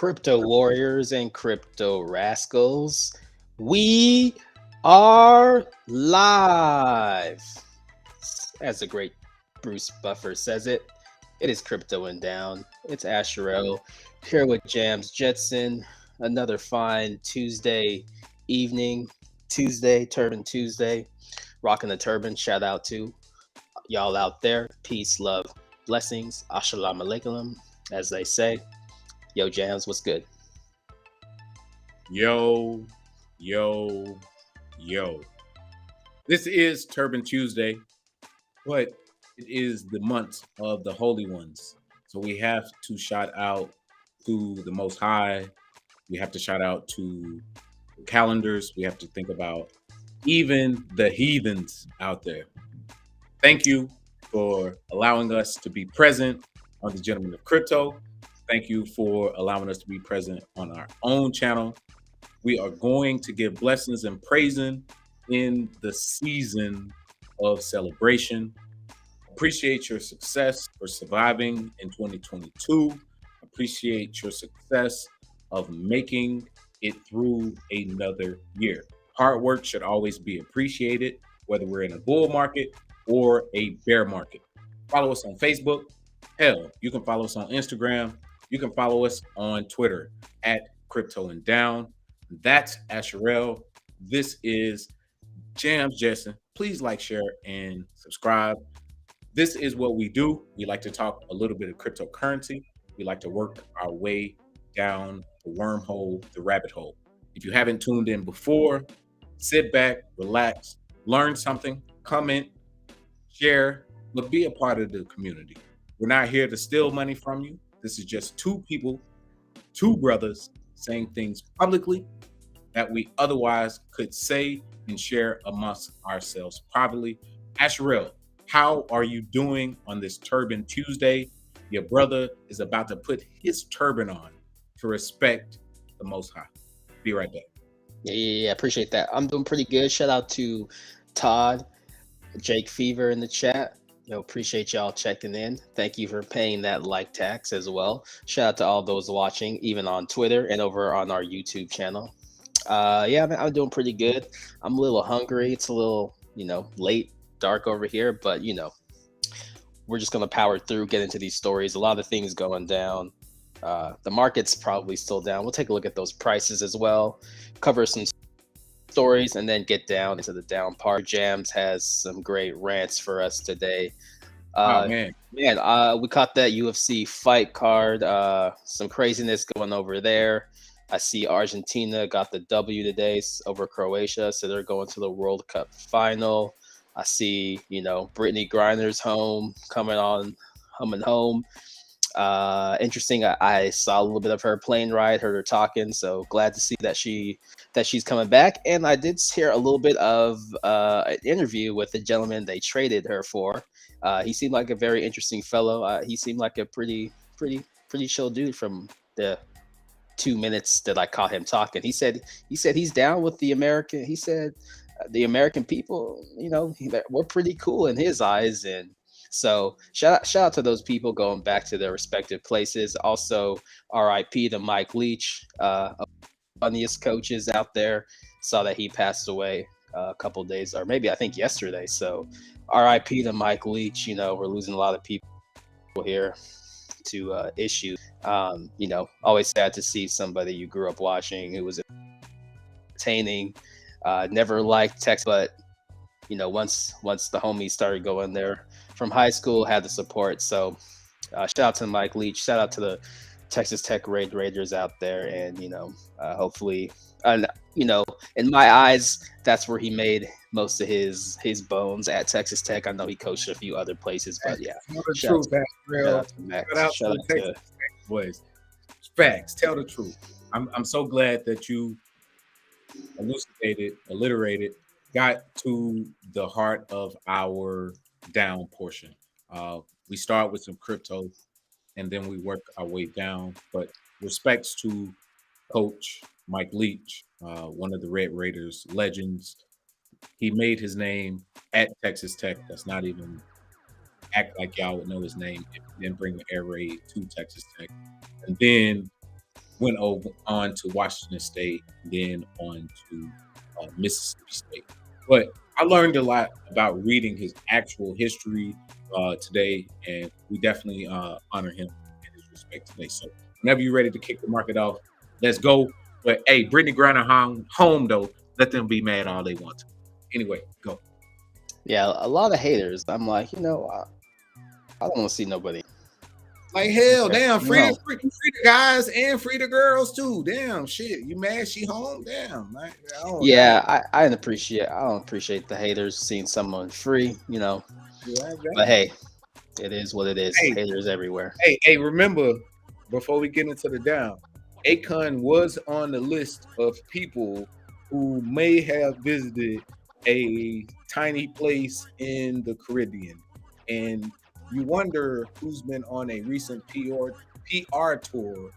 crypto warriors and crypto rascals. We are live. As the great Bruce Buffer says it, it is Crypto and Down. It's Asherell here with Jams Jetson. Another fine Tuesday evening, Turban Tuesday. Rocking the turban. Shout out to y'all out there. Peace, love, blessings. Assalamu alaikum, as they say. Yo, Jams, what's good? Yo, yo, yo. This is Turban Tuesday, but it is the month of the Holy Ones. So we have to shout out to the Most High. We have to shout out to the calendars. We have to think about even the heathens out there. Thank you for allowing us to be present on the Gentlemen of Crypto. Thank you for allowing us to be present on our own channel. We are going to give blessings and praising in the season of celebration. Appreciate your success for surviving in 2022. Appreciate your success of making it through another year. Hard work should always be appreciated, whether we're in a bull market or a bear market. Follow us on Facebook. Hell, you can follow us on Instagram. You can follow us on Twitter at Cryptoanddown. That's Asherell. This is Jams Jetson. Please like, share, and subscribe. This is what we do. We like to talk a little bit of cryptocurrency. We like to work our way down the wormhole, the rabbit hole. If you haven't tuned in before, sit back, relax, learn something, comment, share, but be a part of the community. We're not here to steal money from you. This is just two people, two brothers saying things publicly that we otherwise could say and share amongst ourselves privately. Asherell, how are you doing on this Turban Tuesday? Your brother is about to put his turban on to respect the Most High. Be right back. Yeah. Appreciate that. I'm doing pretty good. Shout out to Todd, Jake Fever in the chat. Appreciate y'all checking in. Thank you for paying that like tax as well. Shout out to all those watching, even on Twitter and over on our YouTube channel. I'm doing pretty good. I'm a little hungry. It's a little, late, dark over here, but we're just gonna power through, get into these stories. A lot of things going down. The market's probably still down. We'll take a look at those prices as well, cover some stories, and then get down into the down part. Jams has some great rants for us today. Man, we caught that UFC fight card. Some craziness going over there. I see Argentina got the W today over Croatia, so they're going to the World Cup final. I see, Brittany Griner's coming home. Interesting. I saw a little bit of her plane ride, heard her talking, so glad to see that she's coming back. And I did hear a little bit of an interview with the gentleman they traded her for. He seemed like a very interesting fellow. He seemed like a pretty chill dude from the 2 minutes that I caught him talking. He said he's down with the American. He said the American people, we're pretty cool in his eyes. And so shout out to those people going back to their respective places. Also, RIP to Mike Leach, funniest coaches out there. Saw that he passed away a couple days, or maybe I think yesterday. So RIP to Mike Leach. We're losing a lot of people here to issues. Always sad to see somebody you grew up watching who was entertaining. Never liked Texas, but once the homies started going there from high school, had the support. So shout out to Mike Leach. Shout out to the Texas Tech Raiders out there, and hopefully, in my eyes, that's where he made most of his bones, at Texas Tech. I know he coached a few other places, but yeah. Shout out to Max. Shout out to Texas Tech boys. Facts. Tell the truth. I'm so glad that you alliterated, got to the heart of our down portion. We start with some crypto, and then we work our way down. But respects to Coach Mike Leach, one of the Red Raiders legends. He made his name at Texas Tech. That's not even act like y'all would know his name if he didn't bring the air raid to Texas Tech. And then went over on to Washington State, then on to Mississippi State. But I learned a lot about reading his actual history today, and we definitely honor him and his respect today. So whenever you're ready to kick the market off, let's go. But hey, Brittany Griner home though. Let them be mad all they want to. Anyway, go. Yeah, a lot of haters. I'm like, I don't want to see nobody. Like hell, damn, free No. the guys and free the girls too. Damn, shit, you mad she home? Damn, man. Yeah, I don't appreciate the haters seeing someone free, Yeah, But hey, it is what it is. Hey. Haters everywhere. Hey, remember, before we get into the down, Akon was on the list of people who may have visited a tiny place in the Caribbean. And you wonder who's been on a recent PR tour,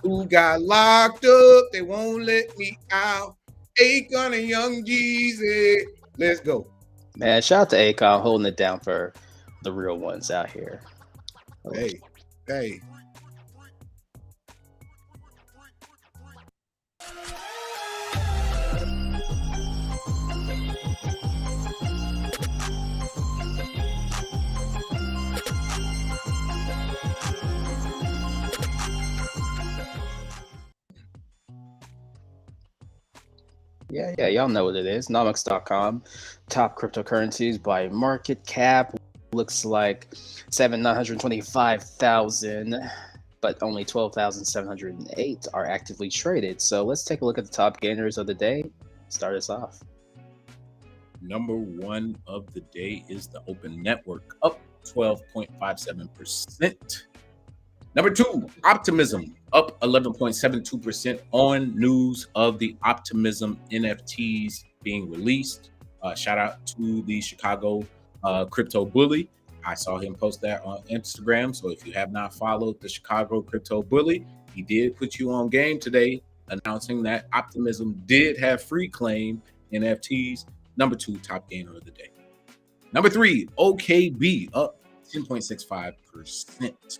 who got locked up, they won't let me out. Akon and Young Jeezy. Let's go. Man, shout out to Akon holding it down for the real ones out here. Hey. Yeah, y'all know what it is. Nomics.com, top cryptocurrencies by market cap. Looks like 925,000, but only 12,708 are actively traded. So let's take a look at the top gainers of the day. Start us off. Number one of the day is the Open Network, up 12.57%. Number two, Optimism, up 11.72% on news of the Optimism NFTs being released. Shout out to the Chicago crypto bully. I saw him post that on Instagram. So if you have not followed the Chicago crypto bully, he did put you on game today, announcing that Optimism did have free claim NFTs. Number two, top gainer of the day. Number three, OKB, up 10.65%.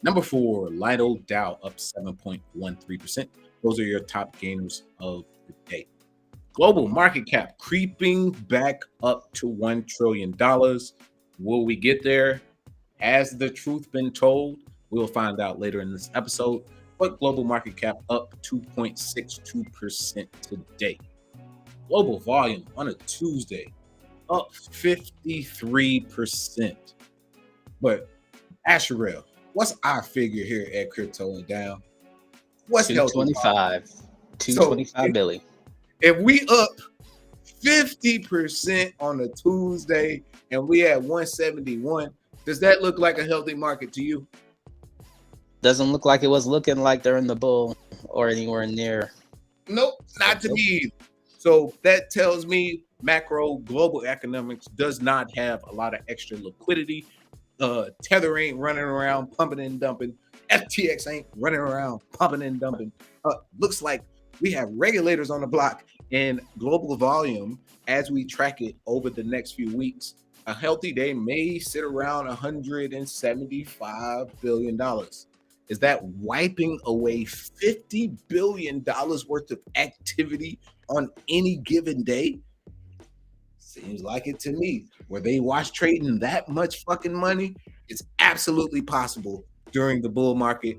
Number four, MakDouble, up 7.13%. Those are your top gainers of the day. Global market cap creeping back up to $1 trillion. Will we get there? Has the truth been told? We'll find out later in this episode. But global market cap up 2.62% today. Global volume on a Tuesday up 53%. But Asherell, what's our figure here at Cryptoanddown? What's 225, 225 Billy. If we up 50% on a Tuesday and we at 171, does that look like a healthy market to you? Doesn't look like it was looking like during the bull or anywhere near. Nope, not to me. So that tells me macro global economics does not have a lot of extra liquidity. Tether ain't running around pumping and dumping. FTX ain't running around pumping and dumping. Looks like we have regulators on the block, and global volume, as we track it over the next few weeks, a healthy day may sit around $175 billion. Is that wiping away $50 billion worth of activity on any given day? Seems like it to me. Were they wash trading that much fucking money? It's absolutely possible during the bull market,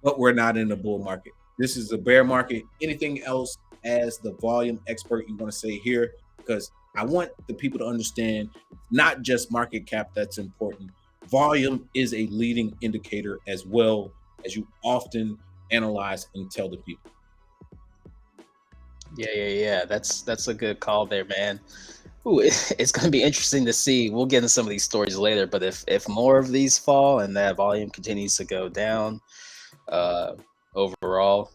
but we're not in the bull market. This is a bear market. Anything else as the volume expert you want to say here? Because I want the people to understand not just market cap that's important. Volume is a leading indicator as well, as you often analyze and tell the people. Yeah. That's a good call there, man. Ooh, it's going to be interesting to see. We'll get into some of these stories later, but if more of these fall and that volume continues to go down, overall,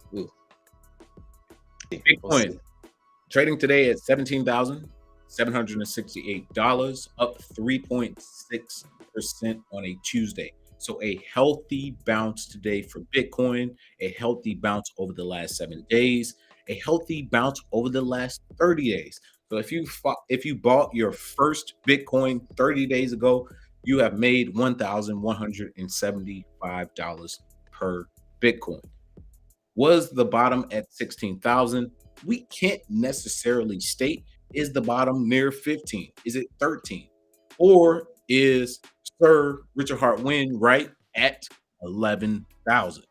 Bitcoin trading today at $17,768, up 3.6% on a Tuesday. So a healthy bounce today for Bitcoin, a healthy bounce over the last 7 days, a healthy bounce over the last 30 days. So if you bought your first Bitcoin 30 days ago, you have made $1,175 per Bitcoin. Was the bottom at 16,000? We can't necessarily state, is the bottom near 15? Is it 13? Or is Sir Richard Hart Wynn right at 11,000?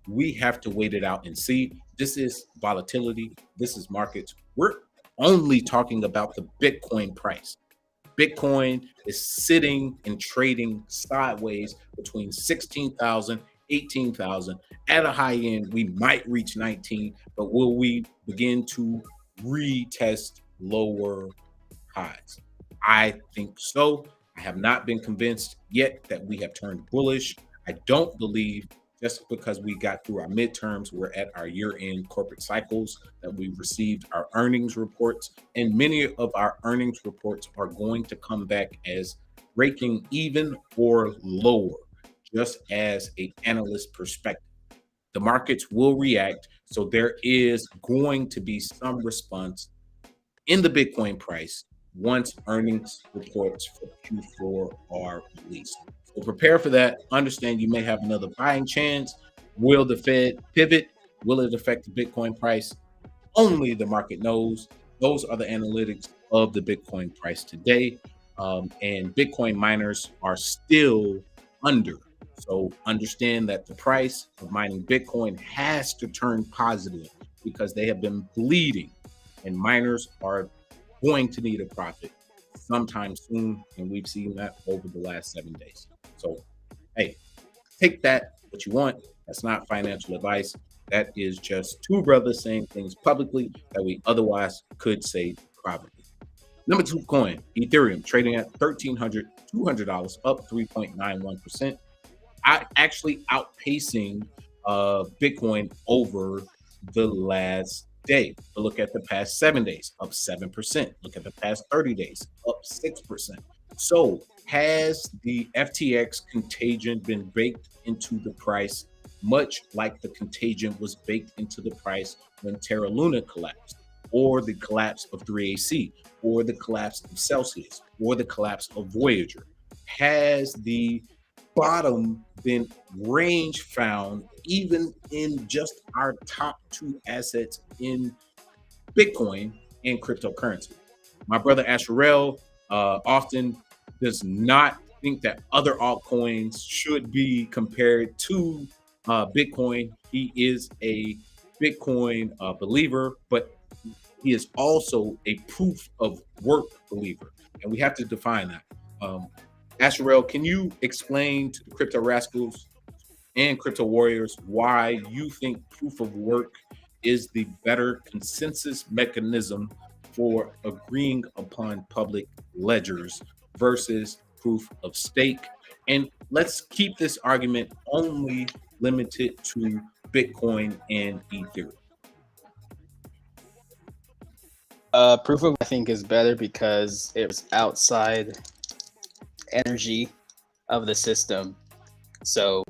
We have to wait it out and see. This is volatility. This is markets. We're only talking about the Bitcoin price. Bitcoin is sitting and trading sideways between 16,000, 18,000. At a high end, we might reach 19, but will we begin to retest lower highs? I think so. I have not been convinced yet that we have turned bullish. I don't believe just because we got through our midterms, we're at our year-end corporate cycles, that we've received our earnings reports, and many of our earnings reports are going to come back as breaking even or lower, just as an analyst perspective. The markets will react, so there is going to be some response in the Bitcoin price once earnings reports for Q4 are released. So prepare for that. Understand you may have another buying chance. Will the Fed pivot? Will it affect the Bitcoin price? Only the market knows. Those are the analytics of the Bitcoin price today. And Bitcoin miners are still under. So understand that the price of mining Bitcoin has to turn positive because they have been bleeding, and miners are going to need a profit sometime soon, and we've seen that over the last 7 days. So, hey, take that what you want. That's not financial advice. That is just two brothers saying things publicly that we otherwise could say privately. Number two coin, Ethereum, trading at $1,300, up 3.91%. Actually outpacing Bitcoin over the last day. But look at the past 7 days, up 7%. Look at the past 30 days, up 6%. So has the FTX contagion been baked into the price, much like the contagion was baked into the price when Terra Luna collapsed, or the collapse of 3AC, or the collapse of Celsius, or the collapse of Voyager? Has the bottom been range found even in just our top two assets in Bitcoin and cryptocurrency? My brother Asherel often does not think that other altcoins should be compared to Bitcoin. He is a Bitcoin believer, but he is also a proof of work believer, and we have to define that. Asherel, can you explain to the crypto rascals and crypto warriors why you think proof of work is the better consensus mechanism for agreeing upon public ledgers versus proof of stake? And let's keep this argument only limited to Bitcoin and Ethereum. Proof of I think is better because it was outside energy of the system. So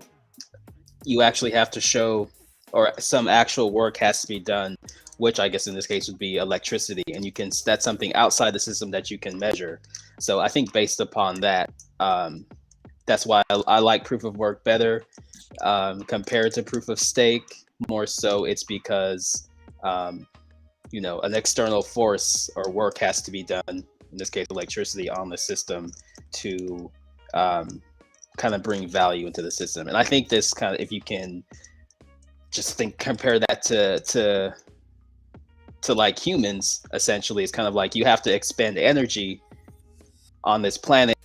you actually have to show, or some actual work has to be done, which I guess in this case would be electricity, and that's something outside the system that you can measure. So I think based upon that, that's why I like proof of work better compared to proof of stake. More so, it's because an external force or work has to be done, in this case electricity, on the system to kind of bring value into the system. And I think this kind of, if you can just compare that to like humans, essentially, it's kind of like you have to expend energy on this planet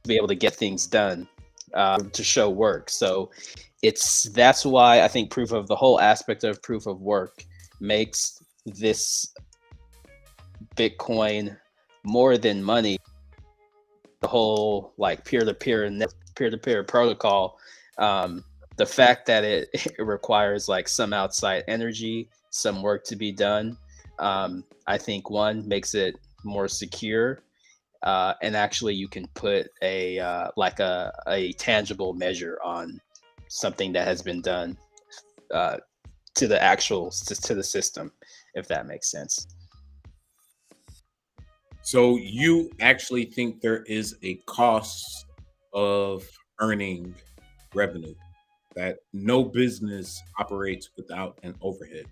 to be able to get things done, to show work. So that's why I think the whole aspect of proof of work makes this Bitcoin more than money. The whole like peer-to-peer protocol, the fact that it requires like some outside energy, some work to be done, I think one makes it more secure, and actually you can put a tangible measure on something that has been done to the system, if that makes sense. So you actually think there is a cost of earning revenue? that no business operates without an overhead.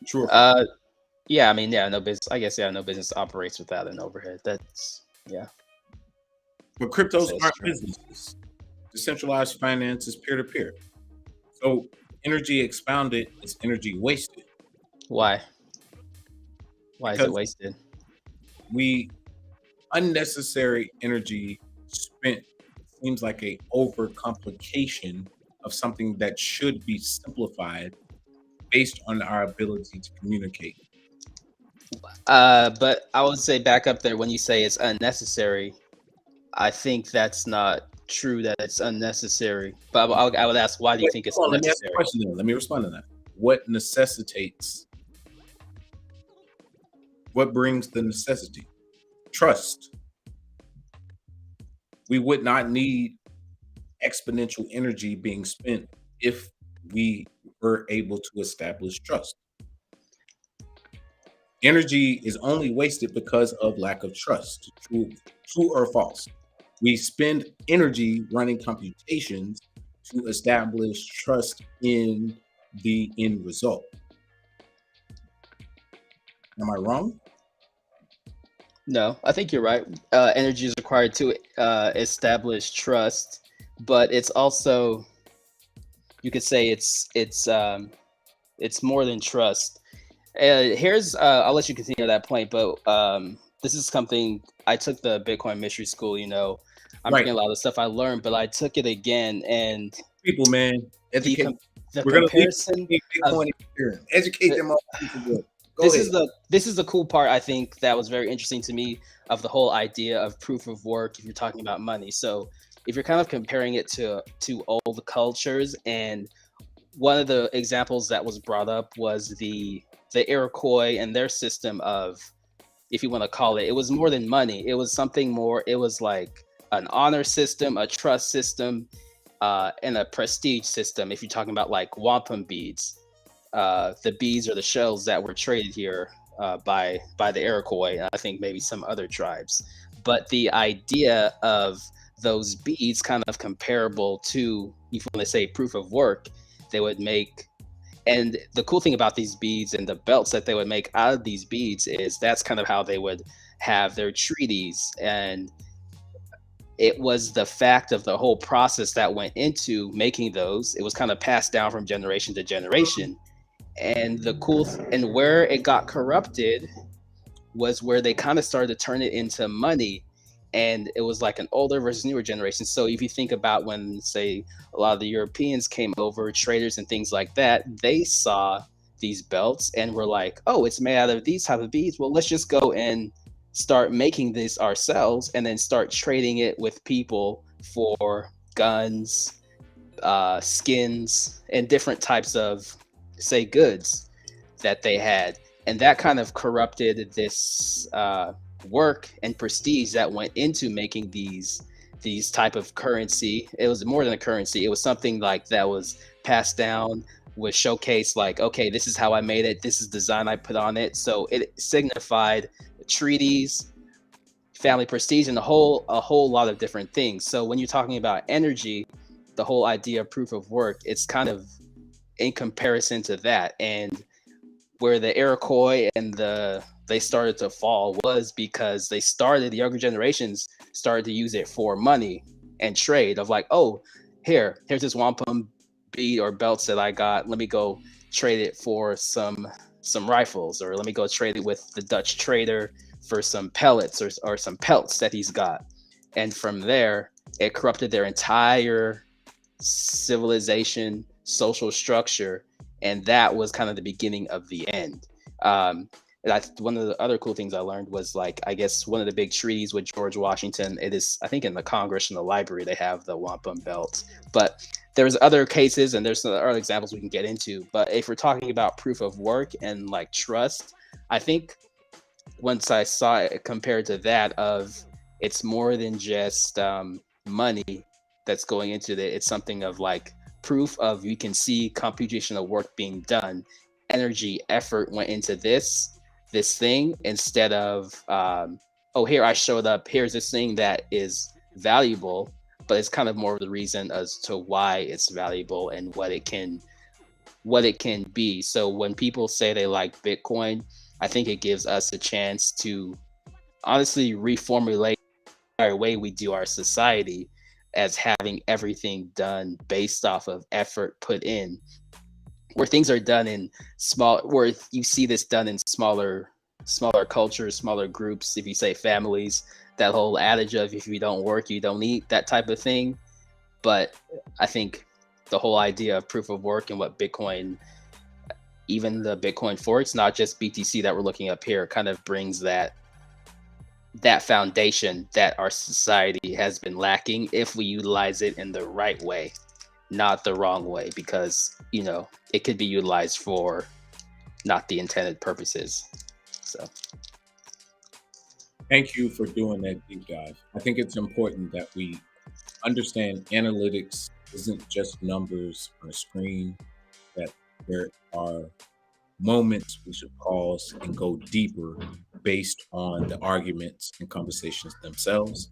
True or false? Yeah, I mean, yeah, no business. I guess yeah, no business operates without an overhead. That's yeah. But cryptos That's aren't true. businesses. Decentralized finance is peer to peer. So energy expounded is energy wasted Why? Why is it because wasted? we unnecessary energy spent seems like a overcomplication of something that should be simplified based on our ability to communicate. But I would say back up there when you say it's unnecessary. I think that's not true that it's unnecessary. But I would ask, why do you Wait, think it's hold on, let me ask you a unnecessary? question then. Let me respond to that. What necessitates, what brings the necessity? Trust. We would not need exponential energy being spent if we were able to establish trust. Energy is only wasted because of lack of trust. True or false? We spend energy running computations to establish trust in the end result. Am I wrong? No, I think you're right. Energy is required to establish trust, but it's also, you could say it's more than trust. Here's I'll let you continue that point, but this is something I took the Bitcoin mystery school. I'm Right. forgetting a lot of the stuff I learned, but I took it again, and People, man, the educate. the We're gonna leave comparison of Bitcoin here. Educate them all. People good. Go this ahead. is the cool part, I think, that was very interesting to me, of the whole idea of proof of work if you're talking about money. So if you're kind of comparing it to old cultures, and one of the examples that was brought up was the Iroquois and their system of, if you want to call it was more than money. It was something more. It was like an honor system, a trust system, and a prestige system. If you're talking about like wampum beads, the beads or the shells that were traded here by the Iroquois, and I think maybe some other tribes. But the idea of those beads kind of comparable to, if you want to say proof of work, they would make. And the cool thing about these beads and the belts that they would make out of these beads is that's kind of how they would have their treaties. And it was the fact of the whole process that went into making those. It was kind of passed down from generation to generation. And and where it got corrupted was where they kind of started to turn it into money. And it was like an older versus newer generation. So if you think about when, say, a lot of the Europeans came over, traders and things like that, they saw these belts and were like, oh, it's made out of these type of beads. Well, let's just go and start making this ourselves, and then start trading it with people for guns, skins, and different types of, say, goods that they had. And that kind of corrupted this work and prestige that went into making these type of currency. It was more than a currency. It was something like that was passed down, was showcased, like, okay, this is how I made it, this is the design I put on it. So it signified treaties, family prestige, and a whole lot of different things. So when you're talking about energy, the whole idea of proof of work, it's kind of in comparison to that. And where the Iroquois and they started to fall was because the younger generations started to use it for money and trade, of like, oh, here's this wampum bead or belts that I got. Let me go trade it for some rifles, or let me go trade it with the Dutch trader for some pellets, or some pelts that he's got. And from there, it corrupted their entire civilization, social structure, and that was kind of the beginning of the end. One of the other cool things I learned was, like, I guess one of the big treaties with George Washington. It is, I think, in the Congress, in the library, they have the wampum belt. But there's other cases, and there's some other examples we can get into. But if we're talking about proof of work and like trust, I think once I saw it compared to that, of it's more than just money that's going into it. It's something of like proof of, you can see computational work being done, energy, effort went into this thing, instead of oh, here I showed up, here's this thing that is valuable, but it's kind of more of the reason as to why it's valuable and what it can be. So when people say they like Bitcoin, I think it gives us a chance to honestly reformulate our way we do our society as having everything done based off of effort put in, where things are done in small, where you see this done in smaller cultures, smaller groups. If you say families, that whole adage of if you don't work you don't eat, that type of thing. But I think the whole idea of proof of work and what Bitcoin, even the Bitcoin forks, not just BTC that we're looking up here, kind of brings that foundation that our society has been lacking if we utilize it in the right way, not the wrong way, because it could be utilized for not the intended purposes. So Thank you for doing that deep dive. I think it's important that we understand analytics isn't just numbers on a screen, that there are moments we should pause and go deeper based on the arguments and conversations themselves.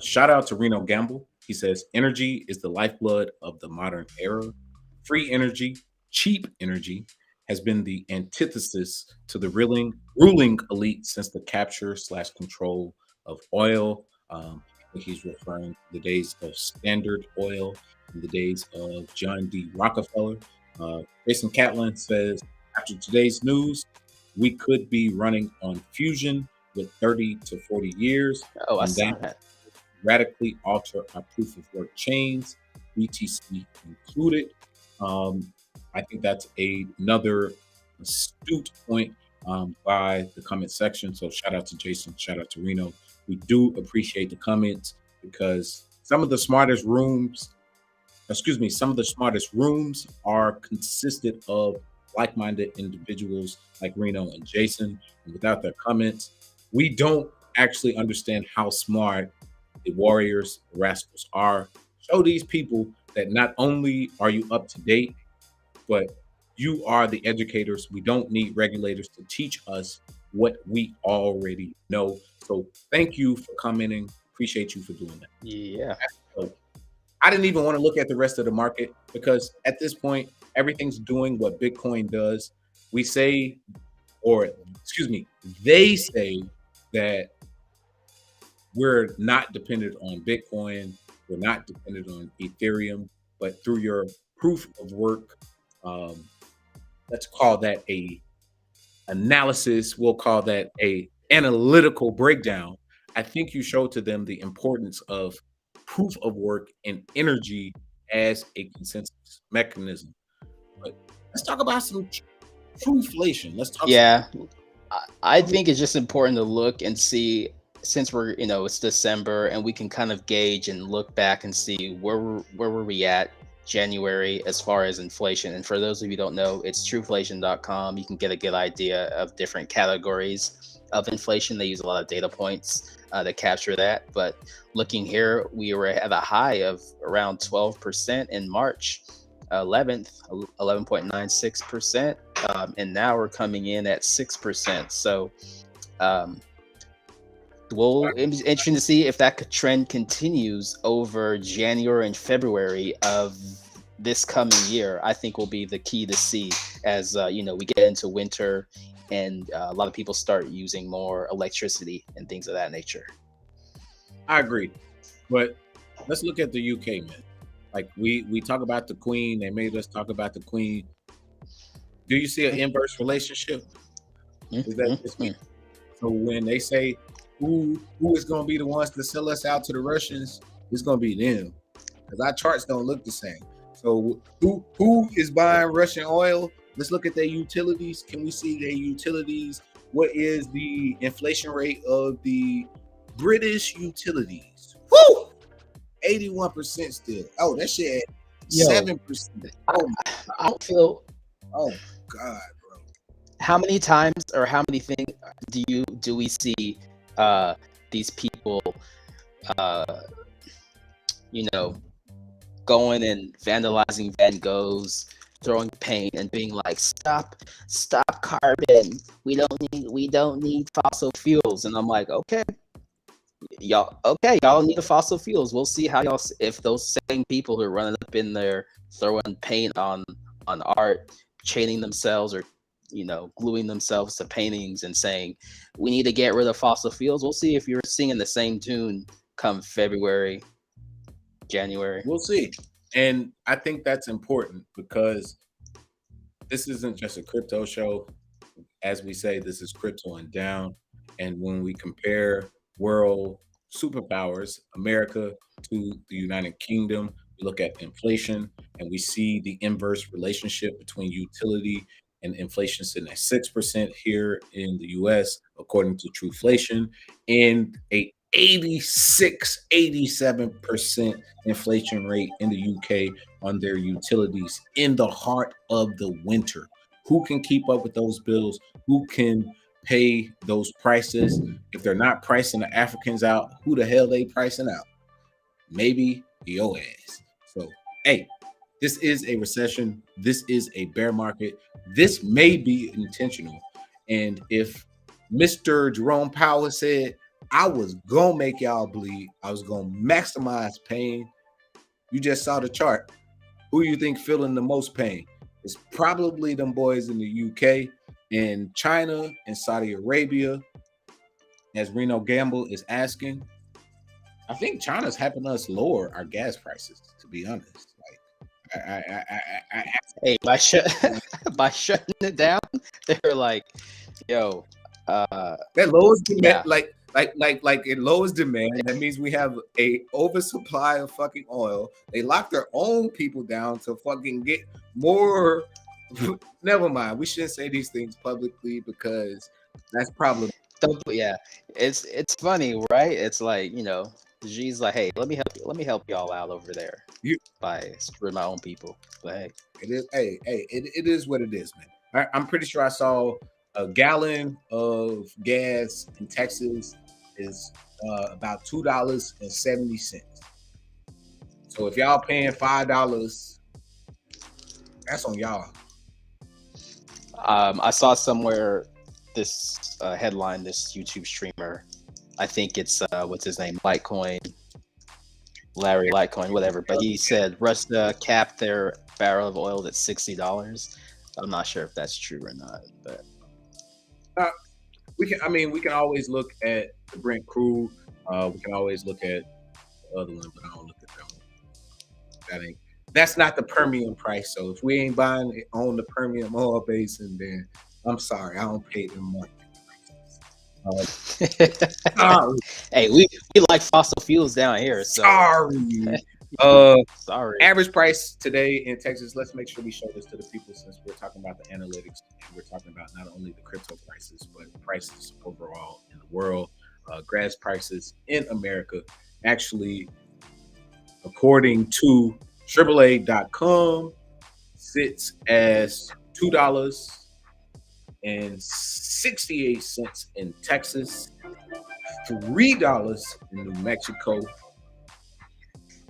Shout out to Reno Gamble. He says, energy is the lifeblood of the modern era. Free energy, cheap energy, has been the antithesis to the ruling elite since the capture/control of oil. I think he's referring to the days of Standard Oil and the days of John D. Rockefeller. Jason Catlin says, after today's news, we could be running on fusion with 30 to 40 years. I and saw that that. radically alter our proof of work chains, BTC included. I think that's another astute point by the comment section. So shout out to Jason, shout out to Reno. We do appreciate the comments because some of the smartest rooms are consisted of like-minded individuals like Reno and Jason. And without their comments, we don't actually understand how smart the warriors, the rascals are. Show these people that not only are you up to date, but you are the educators. We don't need regulators to teach us what we already know. So thank you for commenting. Appreciate you for doing that. Yeah. So I didn't even want to look at the rest of the market because at this point, everything's doing what Bitcoin does. They say that we're not dependent on Bitcoin. We're not dependent on Ethereum, but through your proof of work, let's call that a analysis. We'll call that a analytical breakdown. I think you showed to them the importance of proof of work and energy as a consensus mechanism. But let's talk about some trueflation. Let's talk. Yeah. I think it's just important to look and see, since we're, it's December and we can kind of gauge and look back and see where were we at January as far as inflation. And for those of you who don't know, it's trueflation.com. You can get a good idea of different categories of inflation. They use a lot of data points to capture that. But looking here, we were at a high of around 12% in March 11th, 11.96%. And now we're coming in at 6%. So it's interesting to see if that trend continues over January and February of this coming year. I think will be the key to see as we get into winter and a lot of people start using more electricity and things of that nature. I agree, but let's look at the UK, man. Like we talk about the Queen. They made us talk about the Queen. Do you see an inverse relationship? Is that this week? So when they say who is going to be the ones to sell us out to the Russians, it's going to be them, because our charts don't look the same. So who is buying Russian oil? Let's look at their utilities. Can we see their utilities? What is the inflation rate of the British utilities? Woo! 81% still. Oh, that shit at 7%. I don't feel. Oh God, bro. How many times or how many things do we see these people going and vandalizing Van Goghs, throwing paint and being like, stop carbon, we don't need fossil fuels. And I'm like, okay, y'all need the fossil fuels. We'll see how if those same people who are running up in there throwing paint on art, chaining themselves or gluing themselves to paintings and saying we need to get rid of fossil fuels. We'll see if you're singing the same tune come February, January. We'll see. And I think that's important because this isn't just a crypto show. As we say, this is Crypto and Down. And when we compare world superpowers, America to the United Kingdom, we look at inflation and we see the inverse relationship between utility and inflation sitting at 6% here in the US, according to Trueflation, and a 86, 87% inflation rate in the UK on their utilities in the heart of the winter. Who can keep up with those bills? Who can pay those prices? If they're not pricing the Africans out, who the hell they pricing out? Maybe your ass. So, hey, this is a recession. This is a bear market. This may be intentional. And if Mr. Jerome Powell said, I was going to make y'all bleed, I was going to maximize pain, you just saw the chart. Who do you think feeling the most pain? It's probably them boys in the UK and China and Saudi Arabia. As Reno Gamble is asking, I think China's helping us lower our gas prices, to be honest. Hey, by shutting it down, they're like, yo, that lowers demand, like it lowers demand. That means we have a oversupply of fucking oil. They lock their own people down to fucking get more. Never mind. We shouldn't say these things publicly because that's probably. Yeah, it's funny, right? It's like G's like, hey, let me help y'all out over there by screwing my own people. But hey, it is. Hey, it is what it is, man. I'm pretty sure I saw a gallon of gas in Texas is about $2.70. So if y'all paying $5, that's on y'all. I saw somewhere this headline, this YouTube streamer, I think it's what's his name, Larry Litecoin, whatever. But he said Russia capped their barrel of oil at $60. I'm not sure if that's true or not, but we can always look at the Brent crude. We can always look at the other one, but I don't look at that one. That's not the Permian price. So if we ain't buying it on the Permian oil basin, then I'm sorry, I don't pay them money. Hey, we like fossil fuels down here. So. Sorry. Average price today in Texas. Let's make sure we show this to the people since we're talking about the analytics and we're talking about not only the crypto prices but prices overall in the world. Gas prices in America actually, according to AAA.com, sits as $2.68 in Texas, $3 in New Mexico,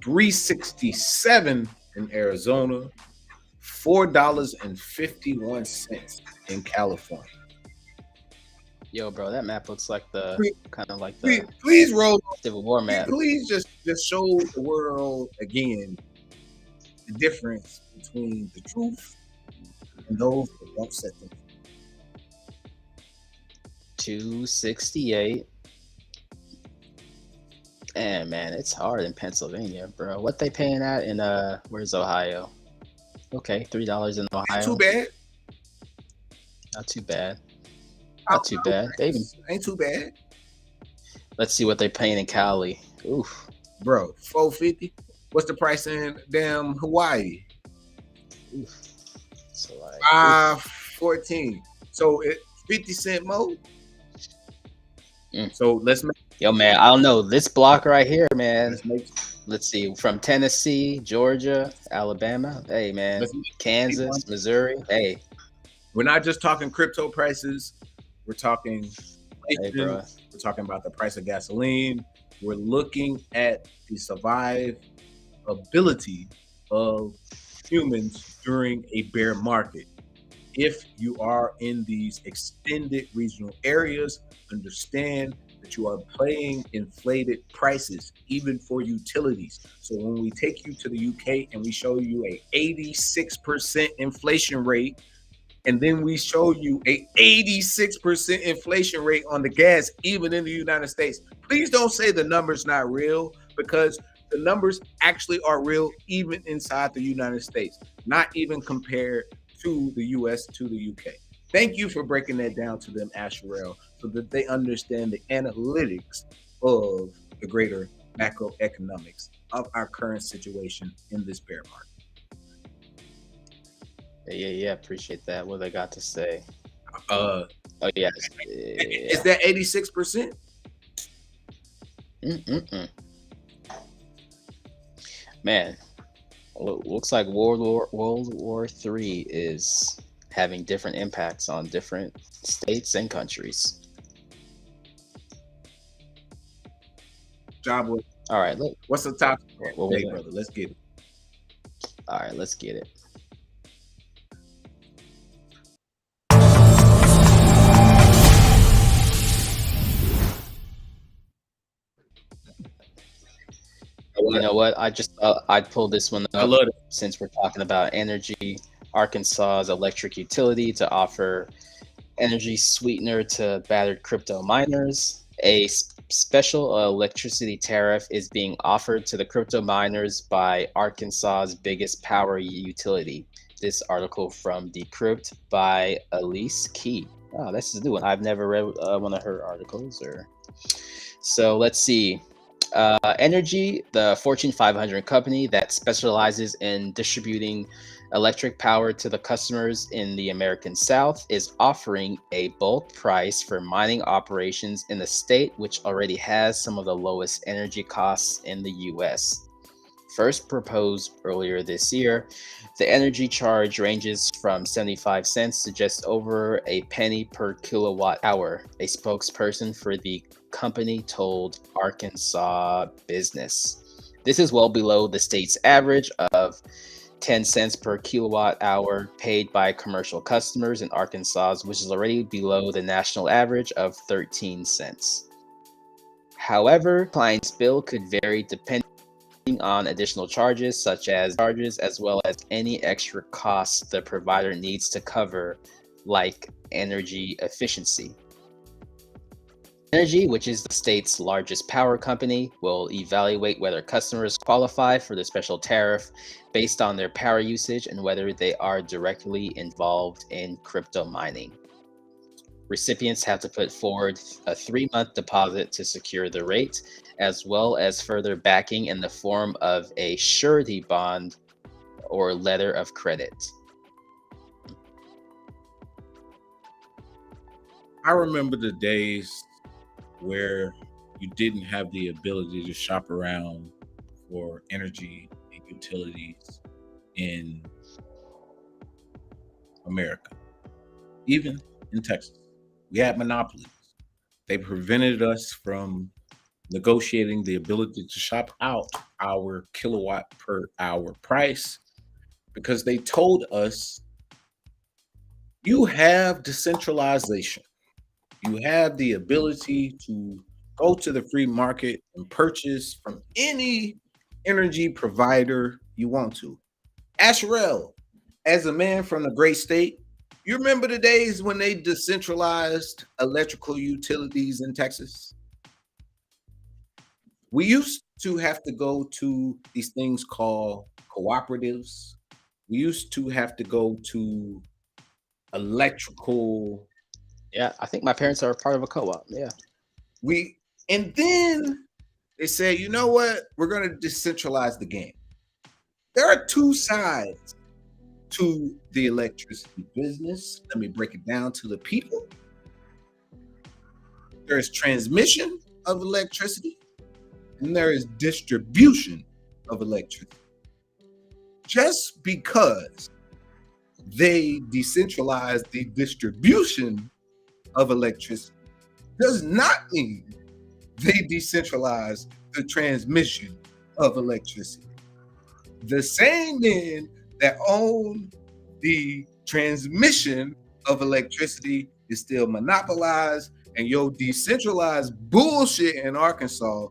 $3.67 in Arizona, $4.51 in California. Yo, bro, that map looks like the please roll Civil War map. Please just show the world again the difference between the truth and those that don't set them. 268. And man, it's hard in Pennsylvania, bro. What they paying at in where's Ohio? Okay, $3 in Ohio. Ain't too bad. Not too bad. Not too bad. Ain't too bad. Let's see what they paying in Cali. Oof. Bro, $4.50. What's the price in damn Hawaii? Oof. So like $5.14. So it 50-cent more. So let's make. Yo, man, I don't know this block right here, man. Let's see, from Tennessee, Georgia, Alabama. Hey, man, Kansas, Missouri. Hey, we're not just talking crypto prices. We're talking. Hey, bro. We're talking about the price of gasoline. We're looking at the survivability of humans during a bear market. if you are in these extended regional areas, understand that you are paying inflated prices, even for utilities. So when we take you to the UK and we show you a 86% inflation rate, and then we show you a 86% inflation rate on the gas, even in the United States, please don't say the number's not real, because the numbers actually are real even inside the United States, not even compared to the US to the UK. Thank you for breaking that down to them, Asherell, so that they understand the analytics of the greater macroeconomics of our current situation in this bear market. Yeah. Appreciate that. What they got to say? Uh, Oh yes. is that 86%? Mm-mm-mm. Man, looks like World War III is having different impacts on different states and countries. Job. All right, look. What's the topic? What was Hey, it? brother, let's get it. All right, let's get it. You know what? I'd pull this one I up love it. since we're talking about energy. Arkansas's electric utility to offer energy sweetener to battered crypto miners. A special electricity tariff is being offered to the crypto miners by Arkansas's biggest power utility. This article from Decrypt by Elise Key. Oh, this is a new one. I've never read one of her articles. So let's see. Energy, the Fortune 500 company that specializes in distributing electric power to the customers in the American South, is offering a bulk price for mining operations in the state, which already has some of the lowest energy costs in the US. First proposed earlier this year, the energy charge ranges from 75 cents to just over a penny per kilowatt hour, a spokesperson for the company told Arkansas Business. This is well below the state's average of 10 cents per kilowatt hour paid by commercial customers in Arkansas, which is already below the national average of 13 cents. However, client's bill could vary depending on additional charges such as well as any extra costs the provider needs to cover, like energy efficiency. Energy, which is the state's largest power company, will evaluate whether customers qualify for the special tariff based on their power usage and whether they are directly involved in crypto mining. Recipients have to put forward a 3-month deposit to secure the rate, as well as further backing in the form of a surety bond or letter of credit. I remember the days where you didn't have the ability to shop around for energy and utilities in America, even in Texas. We had monopolies. They prevented us from negotiating the ability to shop out our kilowatt per hour price because they told us you have decentralization. You have the ability to go to the free market and purchase from any energy provider you want to. Asherell, as a man from the great state, you remember the days when they decentralized electrical utilities in Texas? We used to have to go to these things called cooperatives. We used to have to go to electrical. Yeah, I think my parents are part of a co-op. Yeah. And then they say, you know what? We're going to decentralize the game. There are two sides to the electricity business. Let me break it down to the people. There is transmission of electricity, and there is distribution of electricity. Just because they decentralize the distribution of electricity does not mean they decentralize the transmission of electricity. The same men that own the transmission of electricity is still monopolized, and your decentralized bullshit in Arkansas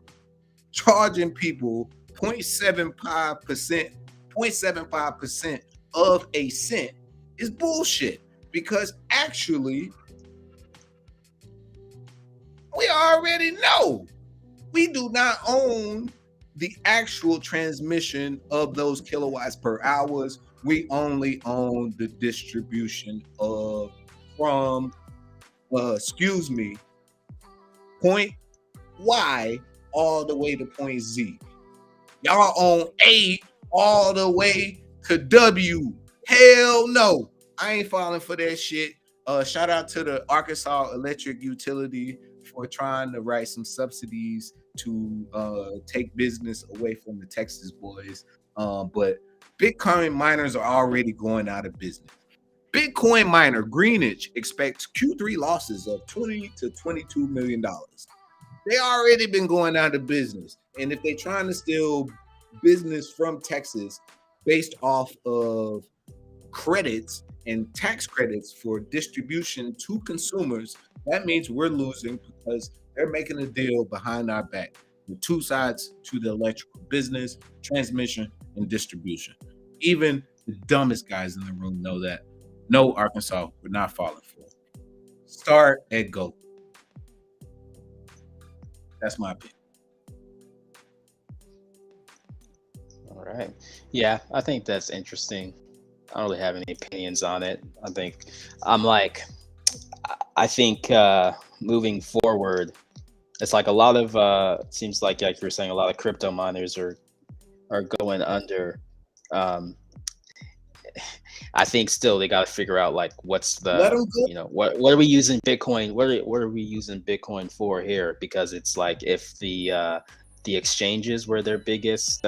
charging people 0.75% of a cent is bullshit, because actually we already know we do not own the actual transmission of those kilowatts per hours. We only own the distribution of from point Y all the way to point Z. Y'all own A all the way to W. Hell no. I ain't falling for that shit. Shout out to the Arkansas Electric Utility for trying to write some subsidies to take business away from the Texas boys. But Bitcoin miners are already going out of business. Bitcoin miner Greenwich expects Q3 losses of $20 to $22 million. They already been going out of business. And if they're trying to steal business from Texas based off of credits and tax credits for distribution to consumers, that means we're losing, because they're making a deal behind our back with two sides to the electrical business, transmission, and distribution. Even the dumbest guys in the room know that. No, Arkansas, we're not falling for it. Start at go. That's my opinion. All right. Yeah, I think that's interesting. I don't really have any opinions on it. I think moving forward, it's like a lot of seems like you were saying, a lot of crypto miners are going under. I think still they got to figure out like what's the what are we using Bitcoin? What are we using Bitcoin for here? Because it's like if the exchanges were their biggest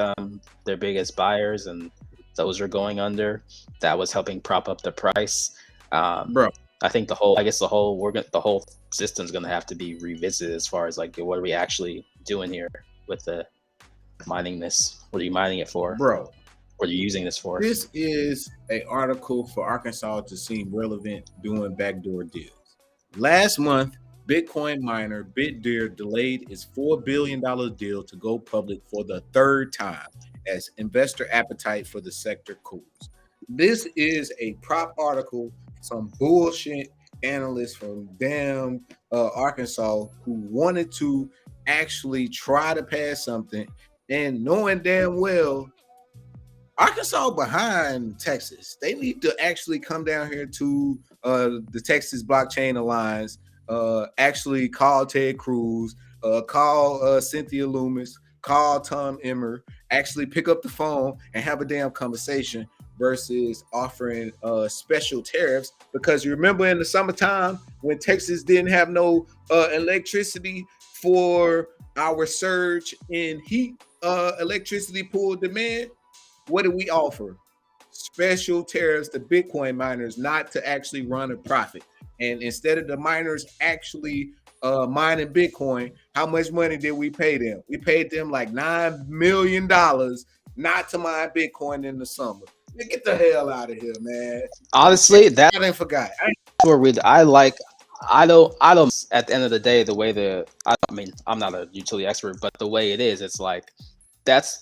buyers, and those are going under, that was helping prop up the price. Bro, I think the whole system's gonna have to be revisited as far as like what are we actually doing here with the mining this? What are you mining it for, bro? What are you using this for? This is an article for Arkansas to seem relevant doing backdoor deals. Last month, Bitcoin miner BitDeer delayed its $4 billion deal to go public for the third time as investor appetite for the sector cools. This is a prop article, some bullshit analysts from damn Arkansas who wanted to actually try to pass something, and knowing damn well Arkansas behind Texas. They need to actually come down here to the Texas Blockchain Alliance, actually call Ted Cruz, call Cynthia Loomis, call Tom Emmer, actually pick up the phone and have a damn conversation versus offering special tariffs. Because you remember in the summertime when Texas didn't have no electricity for our surge in heat electricity pool demand, what did we offer? Special tariffs to Bitcoin miners not to actually run a profit. And instead of the miners actually mining Bitcoin, how much money did we pay them? We paid them like $9 million not to mine Bitcoin in the summer. Get the hell out of here, man. Honestly, that I didn't forget. I don't at the end of the day, the way I'm not a utility expert, but the way it is, it's like that's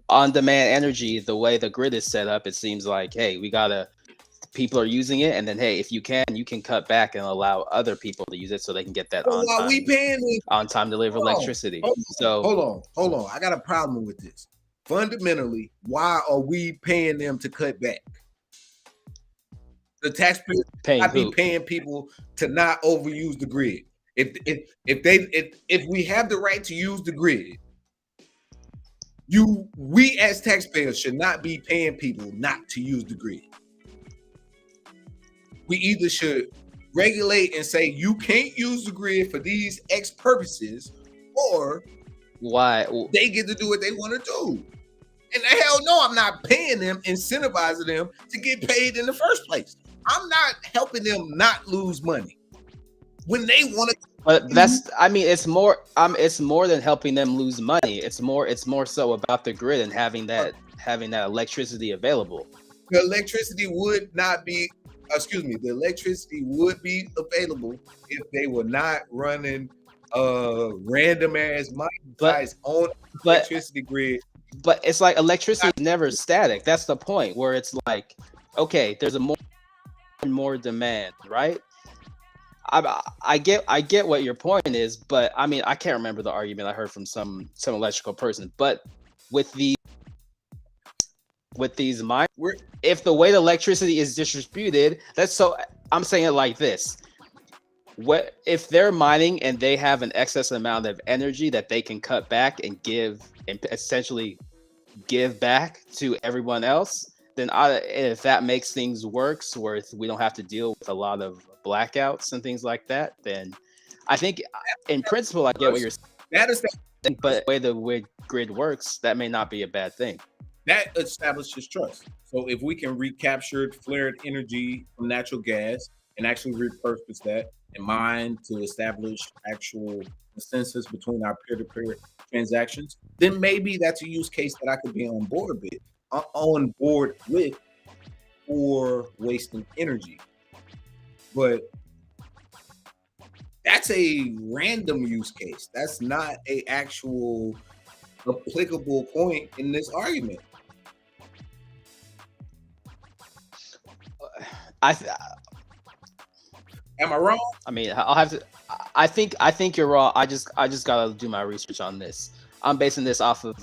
on-demand energy. The way the grid is set up, it seems like, hey, people are using it, and then hey, if you can cut back and allow other people to use it so they can get that on time delivered electricity. Hold on. I got a problem with this. Fundamentally, why are we paying them to cut back? The taxpayers be paying people to not overuse the grid. If we have the right to use the grid, we as taxpayers should not be paying people not to use the grid. We either should regulate and say you can't use the grid for these X purposes, or why they get to do what they want to do. And the hell no, I'm not paying them, incentivizing them to get paid in the first place. I'm not helping them not lose money when they want to. But it's more than helping them lose money. It's more so about the grid and having that electricity available. The electricity would not be, the electricity would be available if they were not running random ass mine But sites on but electricity grid. but it's like electricity is never static. That's the point where it's like, okay, there's a more and more demand, right? I get what your point is, but I mean I can't remember the argument I heard from some electrical person. But with these mines, We're if the way the electricity is distributed, I'm saying it like this: what if they're mining and they have an excess amount of energy that they can cut back and essentially give back to everyone else, then if that makes things worse, where we don't have to deal with a lot of blackouts and things like that, then I think in principle I get what you're that is saying, but the way the grid works, that may not be a bad thing. that establishes trust. So if we can recapture flared energy from natural gas and actually repurpose that and mine to establish actual consensus between our peer-to-peer transactions, then maybe that's a use case that I could be on board with for wasting energy. But that's a random use case. That's not a actual applicable point in this argument. Am I wrong? I mean, I'll have to. I think you're wrong. I just gotta do my research on this. I'm basing this off of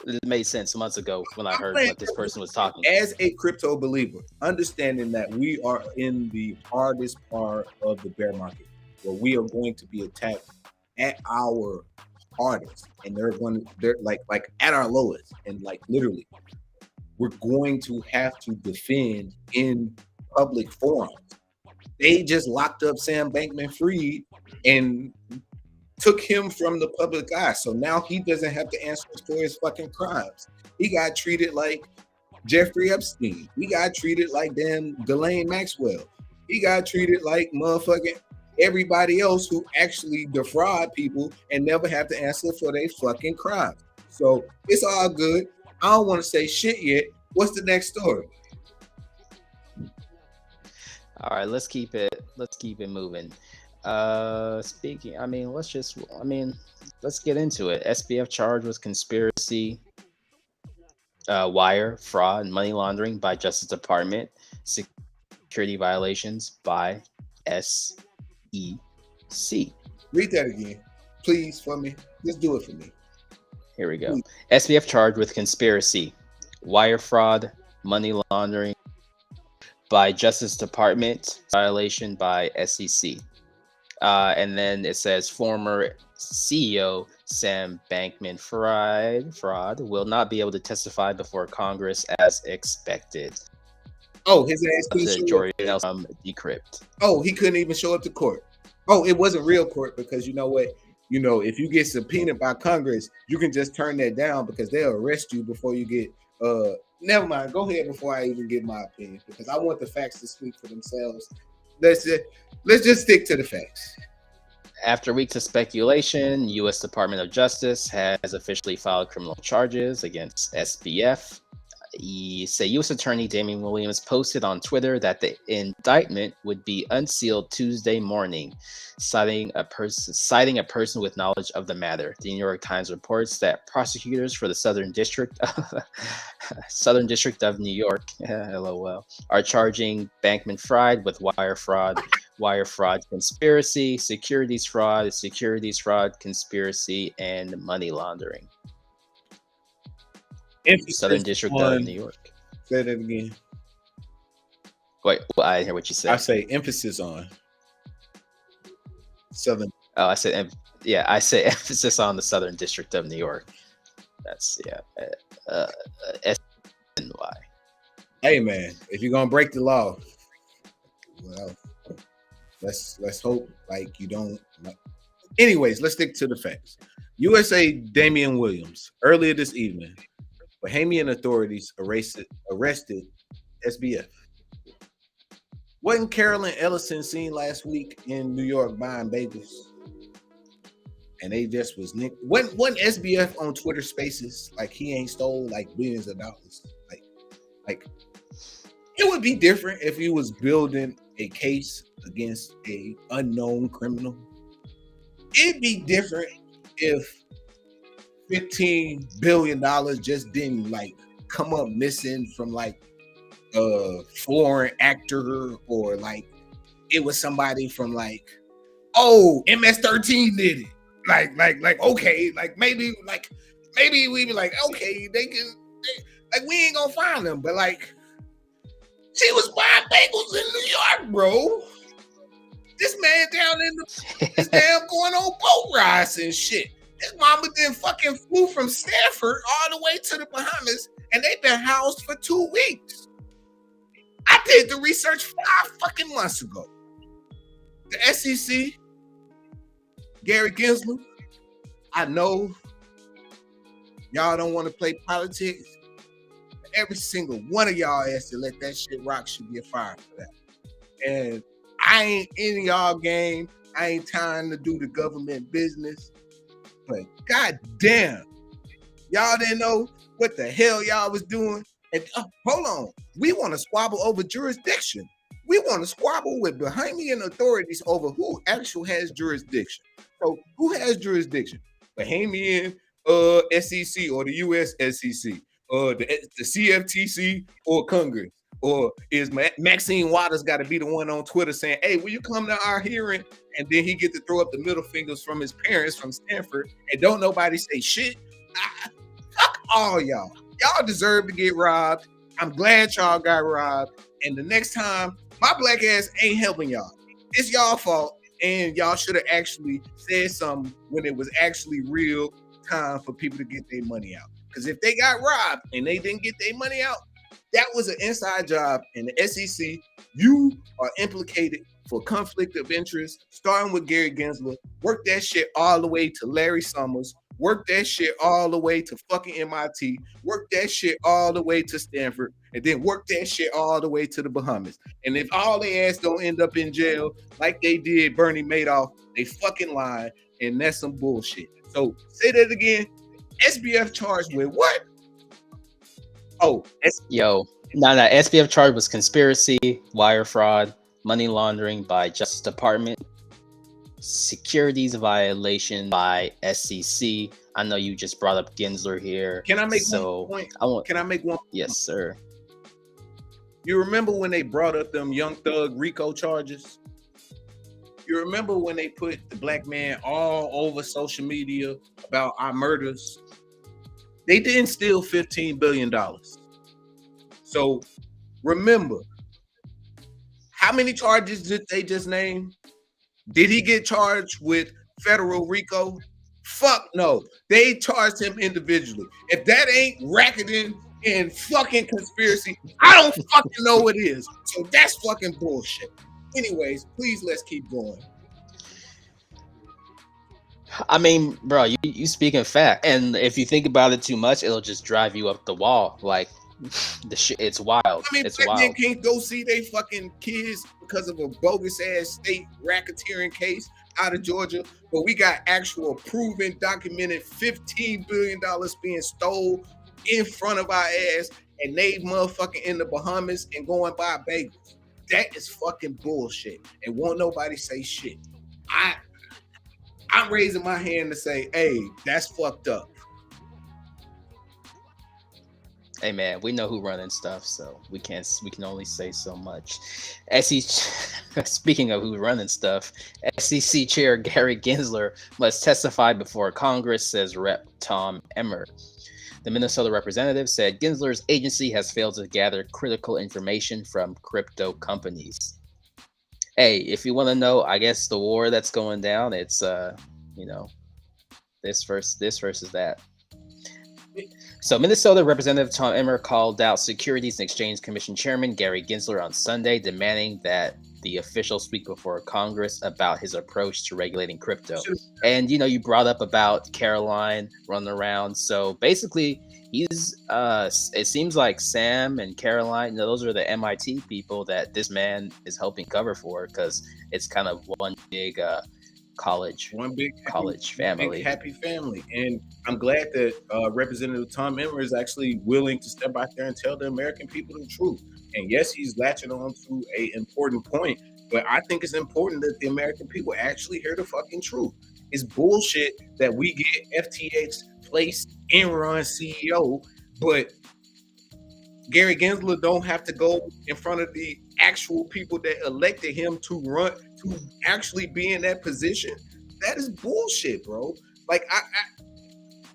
it made sense months ago when I heard what this person was talking. As a crypto believer, understanding that we are in the hardest part of the bear market, where we are going to be attacked at our hardest, and they're like at our lowest, and like literally, we're going to have to defend in public forums. They just locked up Sam Bankman-Fried and took him from the public eye. So now he doesn't have to answer for his fucking crimes. He got treated like Jeffrey Epstein. He got treated like damn Ghislaine Maxwell. He got treated like motherfucking everybody else who actually defraud people and never have to answer for their fucking crimes. So it's all good. I don't want to say shit yet. What's the next story? All right, let's keep it moving. Let's get into it. SBF charged with conspiracy, wire fraud, and money laundering by Justice Department, security violations by SEC. Read that again, please, for me. Just do it for me. Here we go. SBF charged with conspiracy, wire fraud, money laundering by Justice Department, violation by SEC. And then it says former CEO Sam Bankman-Fried will not be able to testify before Congress as expected. Oh, his ass The Jordan Nelson decrypt. Oh, he couldn't even show up to court. Oh, it wasn't real court because you know what? You know, if you get subpoenaed by Congress, you can just turn that down because they'll arrest you before you get never mind. Go ahead before I even give my opinion because I want the facts to speak for themselves. Let's just stick to the facts. After weeks of speculation, U.S. Department of Justice has officially filed criminal charges against SBF. U.S. Attorney Damian Williams posted on Twitter that the indictment would be unsealed Tuesday morning, citing a person with knowledge of the matter. The New York Times reports that prosecutors for the Southern District of New York, LOL, are charging Bankman-Fried with wire fraud conspiracy, securities fraud conspiracy, and money laundering. Southern District of New York. Say that again. Wait, I didn't hear what you said. I say emphasis on Southern. Oh, I say emphasis on the Southern District of New York. That's SNY. Hey man, if you're gonna break the law, well, let's hope like you don't. Anyways, let's stick to the facts. USA Damian Williams earlier this evening. Bahamian authorities arrested SBF. Wasn't Carolyn Ellison seen last week in New York buying bagels? And they just was wasn't SBF on Twitter Spaces like he ain't stole like billions of dollars? Like It would be different if he was building a case against a unknown criminal. It'd be different if $15 billion just didn't like come up missing from like a foreign actor, or like it was somebody from like, oh, MS-13 did it. Like okay, like maybe we be like, okay, like we ain't gonna find them, but like she was buying bagels in New York, bro. This man down in this damn going on boat rides and shit. His mama then fucking flew from Stanford all the way to the Bahamas, and they've been housed for 2 weeks. I did the research 5 fucking months ago. The SEC, Gary Gensler, I know y'all don't want to play politics. Every single one of y'all has to let that shit rock should get fired for that. And I ain't in y'all game. I ain't trying to do the government business. But goddamn, y'all didn't know what the hell y'all was doing. And hold on, we want to squabble over jurisdiction. We want to squabble with Bahamian authorities over who actually has jurisdiction. So who has jurisdiction? Bahamian SEC or the US SEC? The CFTC or Congress? Or is Maxine Waters got to be the one on Twitter saying, hey, will you come to our hearing? And then he get to throw up the middle fingers from his parents from Stanford and don't nobody say shit? Fuck all y'all. Y'all deserve to get robbed. I'm glad y'all got robbed. And the next time, my black ass ain't helping y'all. It's y'all fault. And y'all should have actually said something when it was actually real time for people to get their money out. Because if they got robbed and they didn't get their money out, that was an inside job in the SEC. You are implicated for conflict of interest, starting with Gary Gensler. Work that shit all the way to Larry Summers. Work that shit all the way to fucking MIT. Work that shit all the way to Stanford. And then work that shit all the way to the Bahamas. And if all they ass don't end up in jail like they did Bernie Madoff, they fucking lying. And that's some bullshit. So say that again. SBF charged with what? Oh, SBF charge was conspiracy, wire fraud, money laundering by Justice Department, securities violation by SEC. I know you just brought up Gensler here. Can I make one point? Can I make one? Yes, sir. You remember when they brought up them Young Thug RICO charges? You remember when they put the black man all over social media about our murders? They didn't steal $15 billion. So remember, how many charges did they just name? Did he get charged with federal RICO? Fuck no. They charged him individually. If that ain't racketing and fucking conspiracy, I don't fucking know what is. So that's fucking bullshit. Anyways, please let's keep going. I mean, bro, you speak in fact. And if you think about it too much, it'll just drive you up the wall. Like, the shit, it's wild. I mean, it's black wild. men can't go see they fucking kids because of a bogus ass state racketeering case out of Georgia, but we got actual proven, documented $15 billion being stole in front of our ass, and they motherfucking in the Bahamas and going by bagels. That is fucking bullshit, and won't nobody say shit. I'm raising my hand to say, hey, that's fucked up. Hey man, we know who running stuff, so we can only say so much. Speaking of who running stuff, SEC Chair Gary Gensler must testify before Congress, says Rep. Tom Emmer. The Minnesota representative said Gensler's agency has failed to gather critical information from crypto companies. Hey, if you want to know, I guess the war that's going down, it's this versus that. So Minnesota Representative Tom Emmer called out Securities and Exchange Commission Chairman Gary Gensler on Sunday, demanding that the official speak before Congress about his approach to regulating crypto. And, you brought up about Caroline running around. So basically, he's, it seems like Sam and Caroline, those are the MIT people that this man is helping cover for, because it's kind of one big college family. Big happy family. And I'm glad that Representative Tom Emmer is actually willing to step out there and tell the American people the truth. And yes, he's latching on to an important point, but I think it's important that the American people actually hear the fucking truth. It's bullshit that we get FTX placed Enron CEO, but Gary Gensler don't have to go in front of the actual people that elected him to actually be in that position. That is bullshit, bro. Like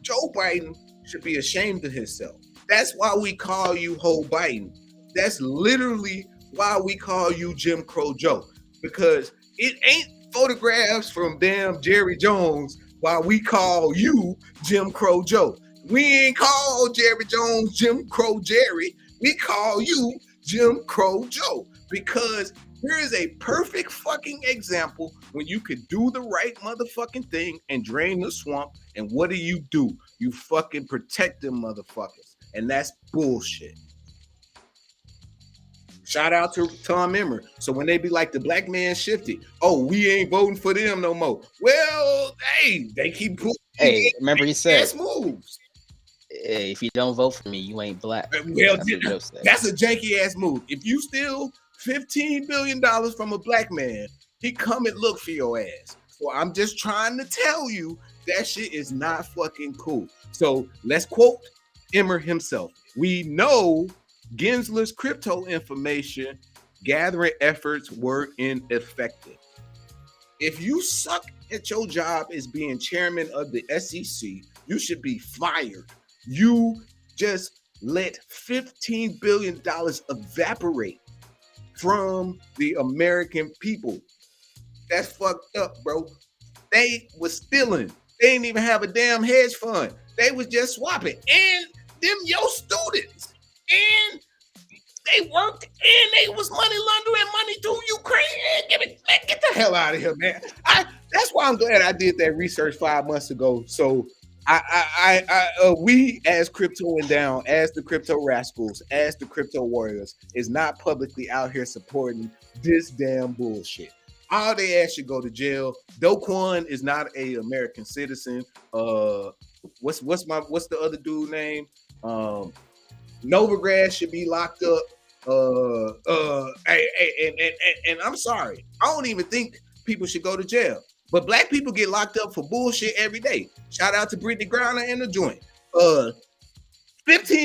Joe Biden should be ashamed of himself. That's why we call you Ho Biden. That's literally why we call you Jim Crow Joe, because it ain't photographs from damn Jerry Jones while we call you Jim Crow Joe. We ain't call Jerry Jones Jim Crow Jerry. We call you Jim Crow Joe, because here is a perfect fucking example when you could do the right motherfucking thing and drain the swamp. And what do? You fucking protect them motherfuckers. And that's bullshit. Shout out to Tom Emmer. So when they be like, the black man shifted, oh, we ain't voting for them no more. Well, hey, they keep pulling. Hey, remember he said, moves. Hey, if you don't vote for me, you ain't black. Well, that's a janky ass move. If you steal $15 billion from a black man, he come and look for your ass. So I'm just trying to tell you that shit is not fucking cool. So let's quote Emmer himself. We know Gensler's crypto information gathering efforts were ineffective. If you suck at your job as being chairman of the SEC, you should be fired. You just let $15 billion evaporate from the American people. That's fucked up, bro. They was stealing. They didn't even have a damn hedge fund. They was just swapping. And them your students. And they worked and they was money laundering money to Ukraine. Get the hell out of here, man. That's why I'm glad I did that research 5 months ago. So we as Cryptoanddown, as the crypto rascals, as the crypto warriors, is not publicly out here supporting this damn bullshit. All they ass should go to jail. Do Kwon is not a American citizen. What's the other dude name? Novigrad should be locked up. And I'm sorry, I don't even think people should go to jail. But black people get locked up for bullshit every day. Shout out to Brittany Griner and the joint. $15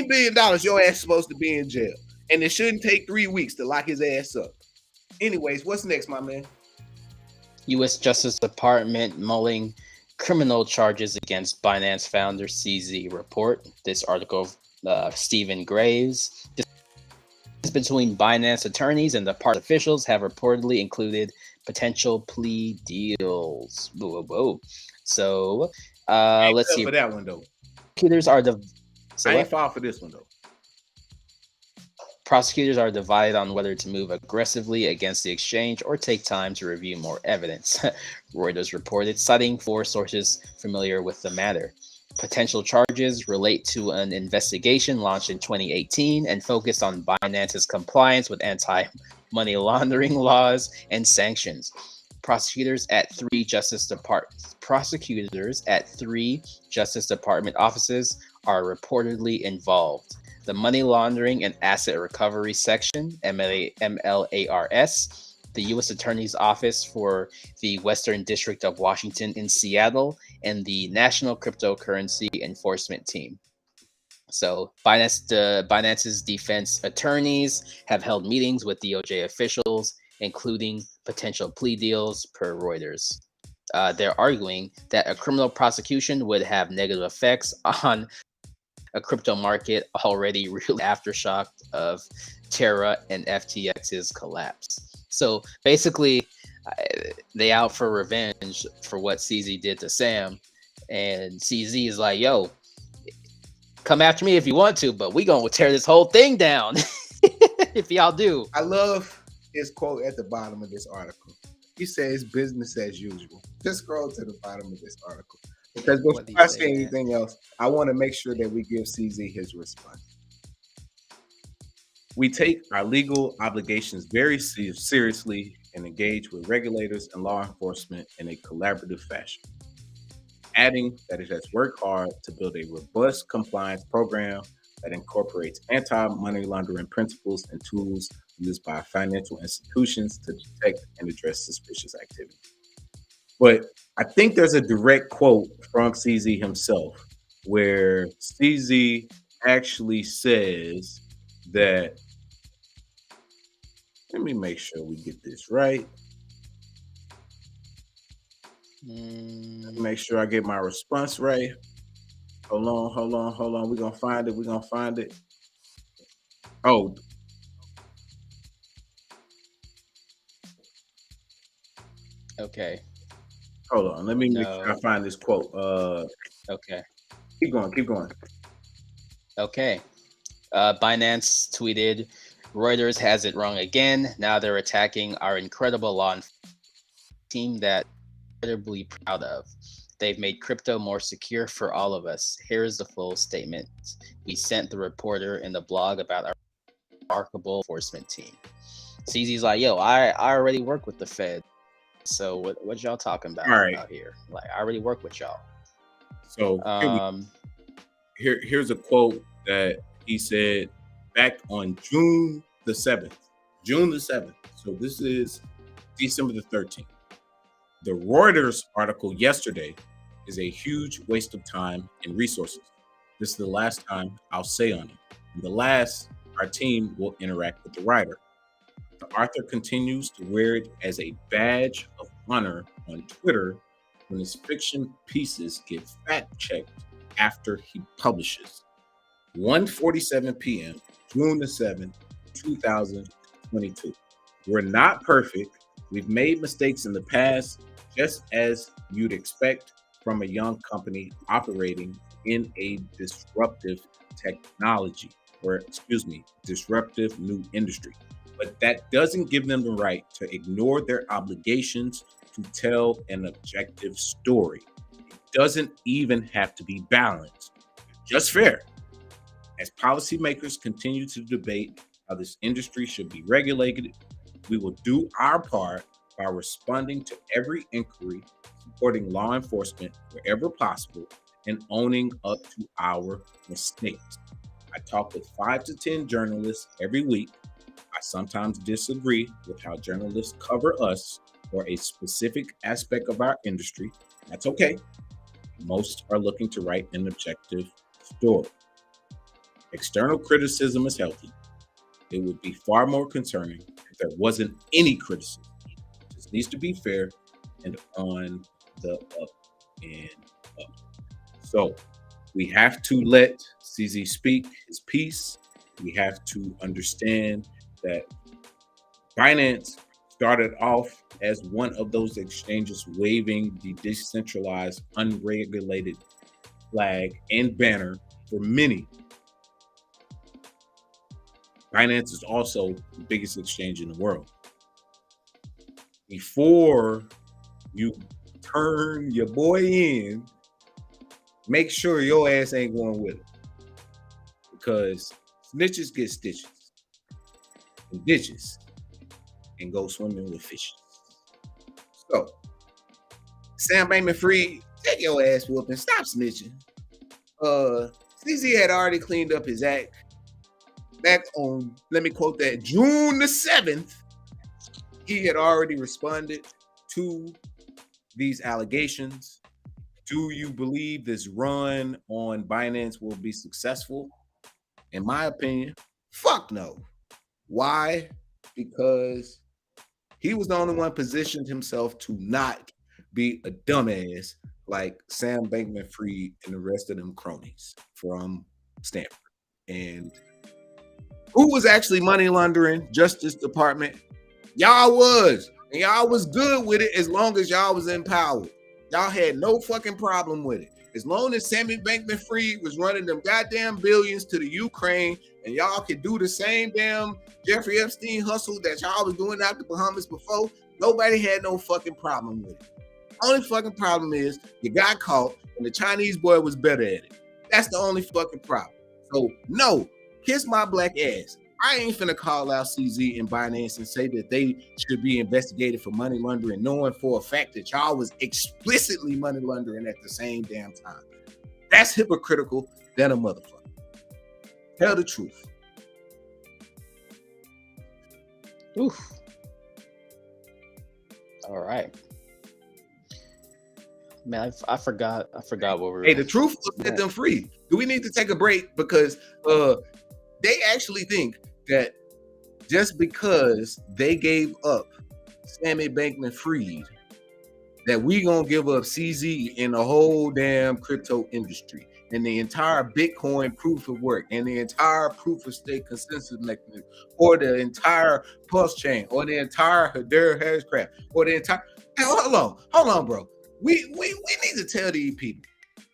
billion your ass supposed to be in jail. And it shouldn't take 3 weeks to lock his ass up. Anyways, what's next, my man? U.S. Justice Department mulling criminal charges against Binance founder CZ report. This article, Stephen Graves. Between Binance attorneys and the part officials have reportedly included potential plea deals. Whoa. So let's see. For that one though, prosecutors are I ain't filed for this one though. Prosecutors are divided on whether to move aggressively against the exchange or take time to review more evidence. Reuters reported, citing 4 sources familiar with the matter. Potential charges relate to an investigation launched in 2018 and focused on Binance's compliance with anti-money laundering laws and sanctions. Prosecutors at 3 Justice Department offices are reportedly involved. The Money Laundering and Asset Recovery Section, MLARS, the U.S. Attorney's Office for the Western District of Washington in Seattle, and the National Cryptocurrency Enforcement Team. So Binance's defense attorneys have held meetings with DOJ officials, including potential plea deals, per Reuters. They're arguing that a criminal prosecution would have negative effects on a crypto market already really aftershock of Terra and FTX's collapse. So basically, they out for revenge for what CZ did to Sam, and CZ is like, "Yo, come after me if you want to, but we gonna tear this whole thing down if y'all do." I love his quote at the bottom of this article. He says, "Business as usual." Just scroll to the bottom of this article, because before I say anything else, I want to make sure that we give CZ his response. We take our legal obligations very seriously and engage with regulators and law enforcement in a collaborative fashion. Adding that it has worked hard to build a robust compliance program that incorporates anti-money laundering principles and tools used by financial institutions to detect and address suspicious activity. But I think there's a direct quote from CZ himself where CZ actually says that, let me make sure we get this right. Make sure I get my response right. Hold on. We're going to find it. Oh. Okay. Hold on. Let me make sure I find this quote. Okay. Keep going. Okay. Binance tweeted, Reuters has it wrong again. Now they're attacking our incredible law enforcement team that we're incredibly proud of. They've made crypto more secure for all of us. Here's the full statement we sent the reporter in the blog about our remarkable enforcement team. CZ's like, yo, I already work with the Fed. So what y'all talking about out here? Like, I already work with y'all. So here's a quote that he said back on June the 7th. So this is December the 13th. The Reuters article yesterday is a huge waste of time and resources. This is the last time I'll say on it. And the last our team will interact with the writer. The author continues to wear it as a badge of honor on Twitter when his fiction pieces get fact-checked after he publishes. 1:47 p.m., June the 7th, 2022. We're not perfect. We've made mistakes in the past, just as you'd expect from a young company operating in a disruptive disruptive new industry. But that doesn't give them the right to ignore their obligations to tell an objective story. It doesn't even have to be balanced, just fair. As policymakers continue to debate how this industry should be regulated, we will do our part by responding to every inquiry, supporting law enforcement wherever possible, and owning up to our mistakes. I talk with 5 to 10 journalists every week. I sometimes disagree with how journalists cover us or a specific aspect of our industry. That's okay. Most are looking to write an objective story. External criticism is healthy. It would be far more concerning if there wasn't any criticism. It just needs to be fair and on the up and up. So we have to let CZ speak his piece. We have to understand that Binance started off as one of those exchanges waving the decentralized, unregulated flag and banner for many. Binance is also the biggest exchange in the world. Before you turn your boy in, make sure your ass ain't going with it. Because snitches get stitches and ditches and go swimming with fishes. So, Sam Bankman-Fried, take your ass whooping, stop snitching. CZ had already cleaned up his act. Back on, let me quote that, June the 7th, he had already responded to these allegations. Do you believe this run on Binance will be successful? In my opinion, fuck no. Why? Because he was the only one positioned himself to not be a dumbass like Sam Bankman-Fried and the rest of them cronies from Stanford. And who was actually money laundering? Justice Department. Y'all was. And y'all was good with it as long as y'all was in power. Y'all had no fucking problem with it. As long as Sammy Bankman-Fried was running them goddamn billions to the Ukraine and y'all could do the same damn Jeffrey Epstein hustle that y'all was doing out the Bahamas before, nobody had no fucking problem with it. Only fucking problem is you got caught and the Chinese boy was better at it. That's the only fucking problem. So no, kiss my black ass. I ain't finna call out CZ and Binance and say that they should be investigated for money laundering, knowing for a fact that y'all was explicitly money laundering at the same damn time. That's hypocritical than a motherfucker. Tell the truth. Oof. All right. Man, I forgot what we were. Hey, the truth will set them free. Do we need to take a break? Because they actually think that just because they gave up Sammy Bankman-Fried, that we gonna give up CZ in the whole damn crypto industry and the entire Bitcoin proof of work and the entire proof of stake consensus mechanism or the entire Pulse chain or the entire Hedera Hashgraph or the entire. Hey, hold on, bro. We need to tell these people,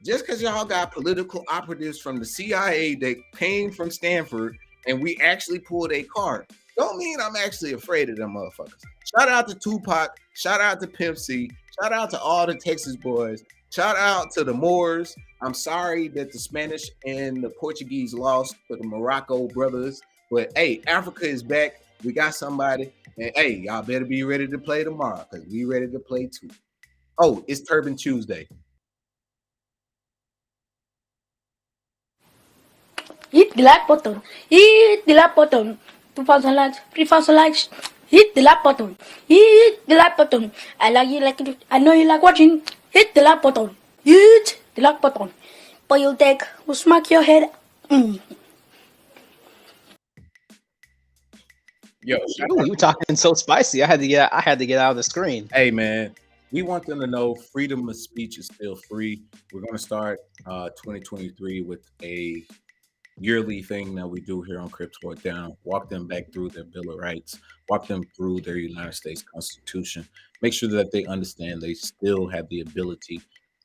just because y'all got political operatives from the CIA that came from Stanford and we actually pulled a card, don't mean I'm actually afraid of them motherfuckers. Shout out to Tupac, shout out to Pimp C, shout out to all the Texas boys, shout out to the Moors. I'm sorry that the Spanish and the Portuguese lost to the Morocco brothers, but hey, Africa is back. We got somebody, and hey, y'all better be ready to play tomorrow because we ready to play too. Oh, it's Turban Tuesday. Hit the like button. Hit the like button. 2,000 likes, 3,000 likes. Hit the like button. Hit the like button. I like you like it. I know you like watching. Hit the like button. Hit the like button. But you'll take, will smack your head. Yo, you talking so spicy. I had to get out of the screen. Hey man, we want them to know freedom of speech is still free. We're going to start 2023 with a yearly thing that we do here on Cryptoanddown. Walk them back through their Bill of Rights, walk them through their United States Constitution, make sure that they understand they still have the ability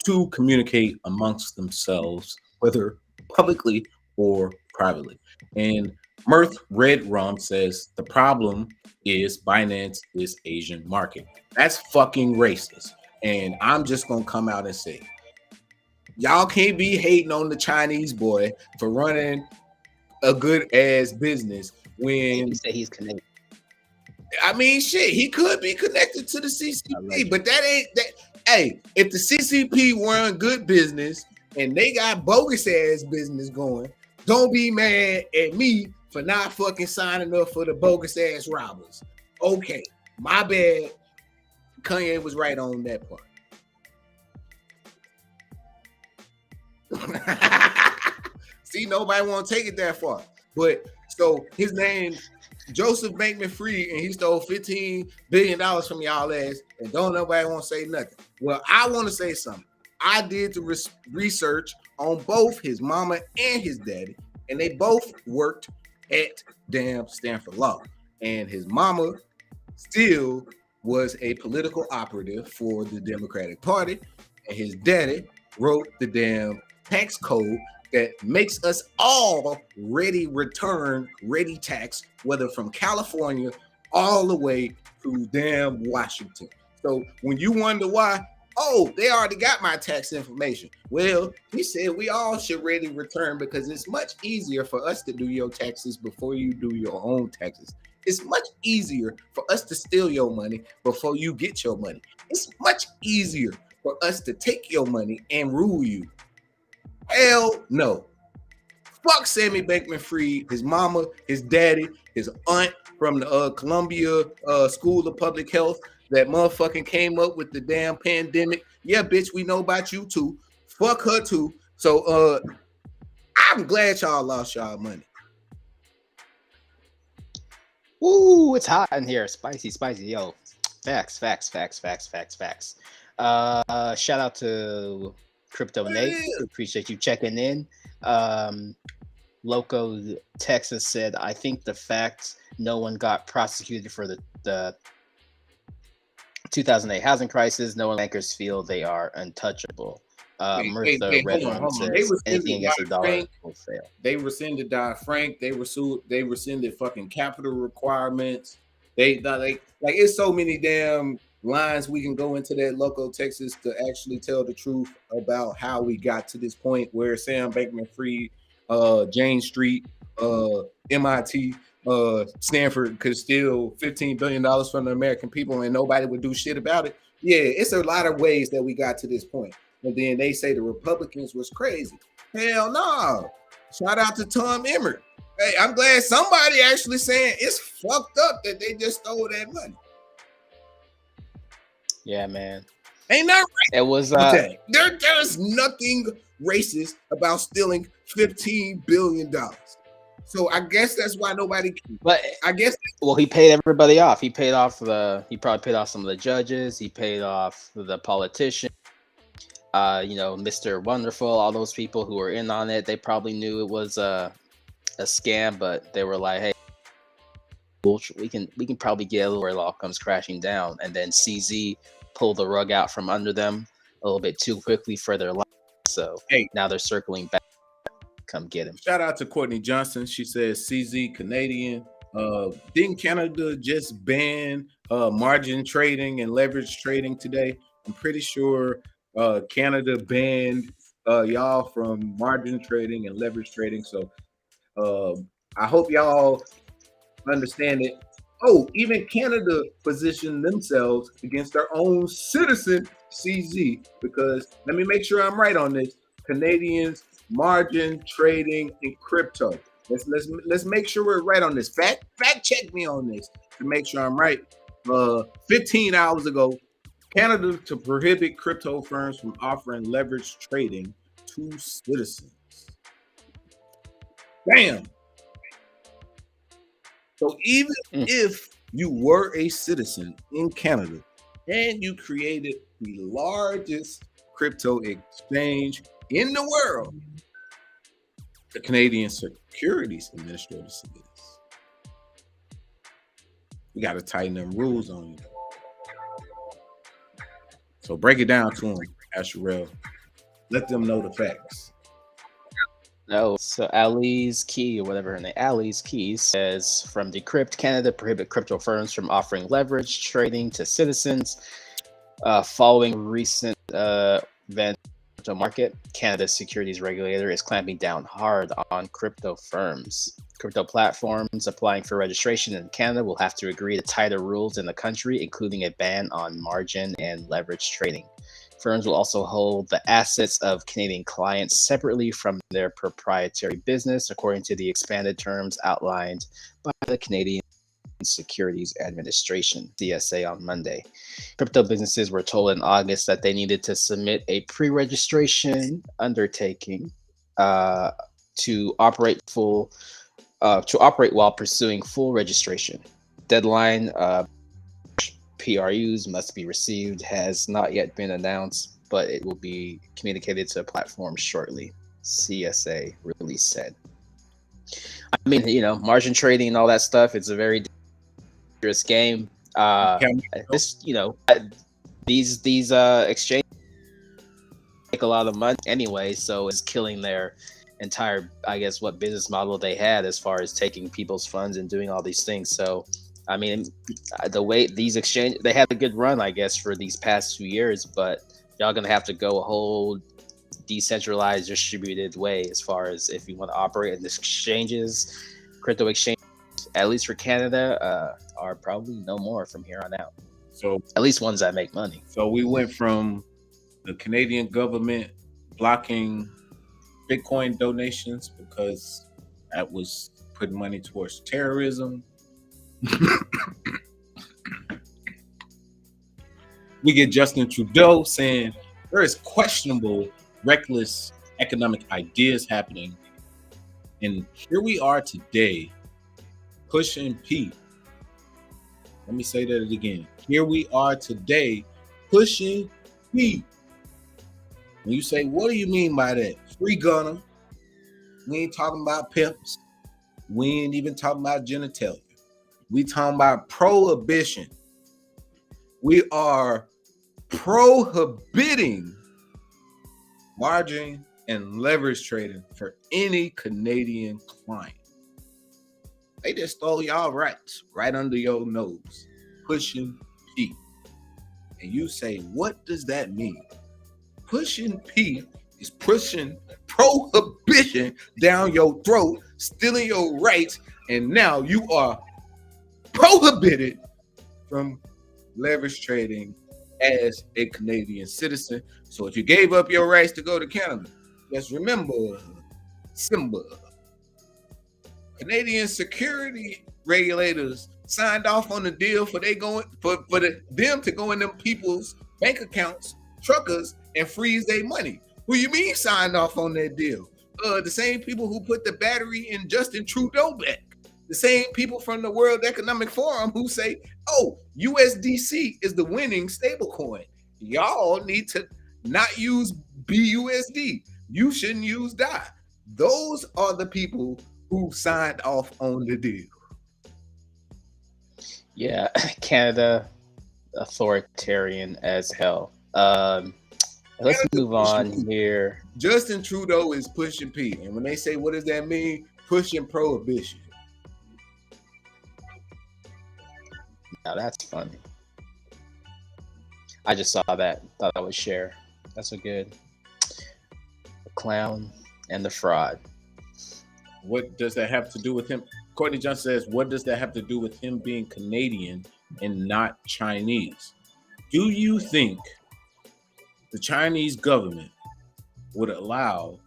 to communicate amongst themselves, whether publicly or privately. And Mirth Red Rum says the problem is Binance is Asian market. That's fucking racist. And I'm just gonna come out and say, y'all can't be hating on the Chinese boy for running a good ass business when You say he's connected. I mean shit, he could be connected to the CCP, but that ain't that. Hey, if the CCP run good business and they got bogus ass business going, don't be mad at me for not fucking signing up for the bogus ass robbers. Okay, my bad. Kanye was right on that part. See, nobody want to take it that far. But so his name, Joseph Bankman-Fried, and he stole $15 billion from y'all ass, and don't nobody want to say nothing. Well, I want to say something. I did the research on both his mama and his daddy, and they both worked at damn Stanford Law. And his mama still was a political operative for the Democratic Party, and his daddy wrote the damn tax code that makes us all ready tax, whether from California all the way to damn Washington. So when you wonder why, oh, they already got my tax information. Well, he said we all should ready return because it's much easier for us to do your taxes before you do your own taxes. It's much easier for us to steal your money before you get your money. It's much easier for us to take your money and rule you. Hell no. Fuck Sammy Bankman-Fried, his mama, his daddy, his aunt from the Columbia School of Public Health that motherfucking came up with the damn pandemic. Yeah, bitch, we know about you too. Fuck her too. So I'm glad y'all lost y'all money. Ooh, it's hot in here. Spicy. Yo, facts. Shout out to Crypto Nate. Appreciate you checking in. Loco Texas said, I think the fact no one got prosecuted for the 2008 housing crisis, no one bankers feel they are untouchable. Mirtha Red One says anything against the dollar will fail. They rescinded Dodd-Frank. They rescinded fucking capital requirements. They like it's so many damn lines we can go into that Loco Texas to actually tell the truth about how we got to this point where Sam Bankman-Fried, Jane Street, MIT, Stanford could steal $15 billion from the American people and nobody would do shit about it. Yeah, it's a lot of ways that we got to this point. And then they say the Republicans was crazy. Hell no. Shout out to Tom Emmert. Hey, I'm glad somebody actually saying it's fucked up that they just stole that money. Yeah, man. Ain't that right? It was There's nothing racist about stealing $15 billion. So I guess that's why nobody. But I guess. Well, he paid everybody off. He probably paid off some of the judges. He paid off the politicians. Mr. Wonderful, all those people who were in on it. They probably knew it was a scam, but they were like, "Hey, we can probably get a little where it all comes crashing down." And then CZ pulled the rug out from under them a little bit too quickly for their life. So now they're circling back. Come get him. Shout out to Courtney Johnson. She says CZ Canadian. Didn't Canada just ban margin trading and leverage trading today? I'm pretty sure Canada banned y'all from margin trading and leverage trading. So I hope y'all understand it. Oh, even Canada positioned themselves against their own citizen, CZ, because let me make sure I'm right on this. Canadians margin trading in crypto. Let's make sure we're right on this. Fact check me on this to make sure I'm right. 15 hours ago, Canada to prohibit crypto firms from offering leverage trading to citizens. Damn. So even if you were a citizen in Canada and you created the largest crypto exchange in the world, the Canadian Securities Administrator says, we got to tighten them rules on you. So break it down to them, Asherell. Let them know the facts. No, so Ali's Key or whatever her name, Ali's Key says from Decrypt, Canada prohibit crypto firms from offering leverage trading to citizens. Following recent event crypto market, Canada's securities regulator is clamping down hard on crypto firms. Crypto platforms applying for registration in Canada will have to agree to tighter rules in the country, including a ban on margin and leverage trading. Firms will also hold the assets of Canadian clients separately from their proprietary business, according to the expanded terms outlined by the Canadian Securities Administration, CSA, on Monday. Crypto businesses were told in August that they needed to submit a pre-registration undertaking to operate while pursuing full registration. Deadline PRUs must be received has not yet been announced, but it will be communicated to platforms shortly, CSA release said. I mean, margin trading and all that stuff, it's a very dangerous game. These exchanges make a lot of money anyway, so it's killing their entire, I guess, what business model they had as far as taking people's funds and doing all these things. So I mean, the way these exchanges, they had a good run, I guess, for these past 2 years, but y'all gonna have to go a whole decentralized, distributed way as far as if you want to operate in the exchanges. Crypto exchanges, at least for Canada, are probably no more from here on out. So at least ones that make money. So we went from the Canadian government blocking Bitcoin donations because that was putting money towards terrorism. We get Justin Trudeau saying there is questionable, reckless economic ideas happening. And here we are today, pushing P. Let me say that again. Here we are today, pushing P. When you say, what do you mean by that? Free gunner. We ain't talking about pimps. We ain't even talking about genitalia. We talking about prohibition. We are prohibiting margin and leverage trading for any Canadian client. They just stole y'all rights right under your nose, pushing P. And you say, what does that mean? Pushing P is pushing prohibition down your throat, stealing your rights, and now you are prohibited from leverage trading as a Canadian citizen. So if you gave up your rights to go to Canada, just remember, Simba. Canadian security regulators signed off on the deal for them to go in them people's bank accounts, truckers, and freeze their money. Who you mean signed off on that deal? The same people who put the battery in Justin Trudeau back. The same people from the World Economic Forum who say, oh, USDC is the winning stablecoin. Y'all need to not use BUSD. You shouldn't use DAI. Those are the people who signed off on the deal. Yeah, Canada, authoritarian as hell. Let's move on here. Justin Trudeau is pushing P. And when they say, what does that mean? Pushing prohibition. Now that's funny. I just saw that. Thought I would share. That's a good. The clown and the fraud. What does that have to do with him? Courtney Johnson says, what does that have to do with him being Canadian and not Chinese? Do you think the Chinese government would allow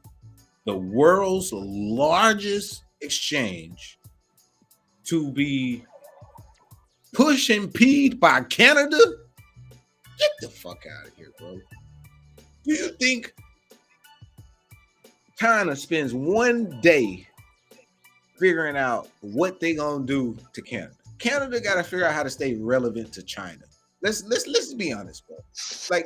the world's largest exchange to be pushed and peed by Canada? Get the fuck out of here, bro. Do you think China spends one day figuring out what they gonna do to Canada? Canada got to figure out how to stay relevant to China. Let's be honest, bro.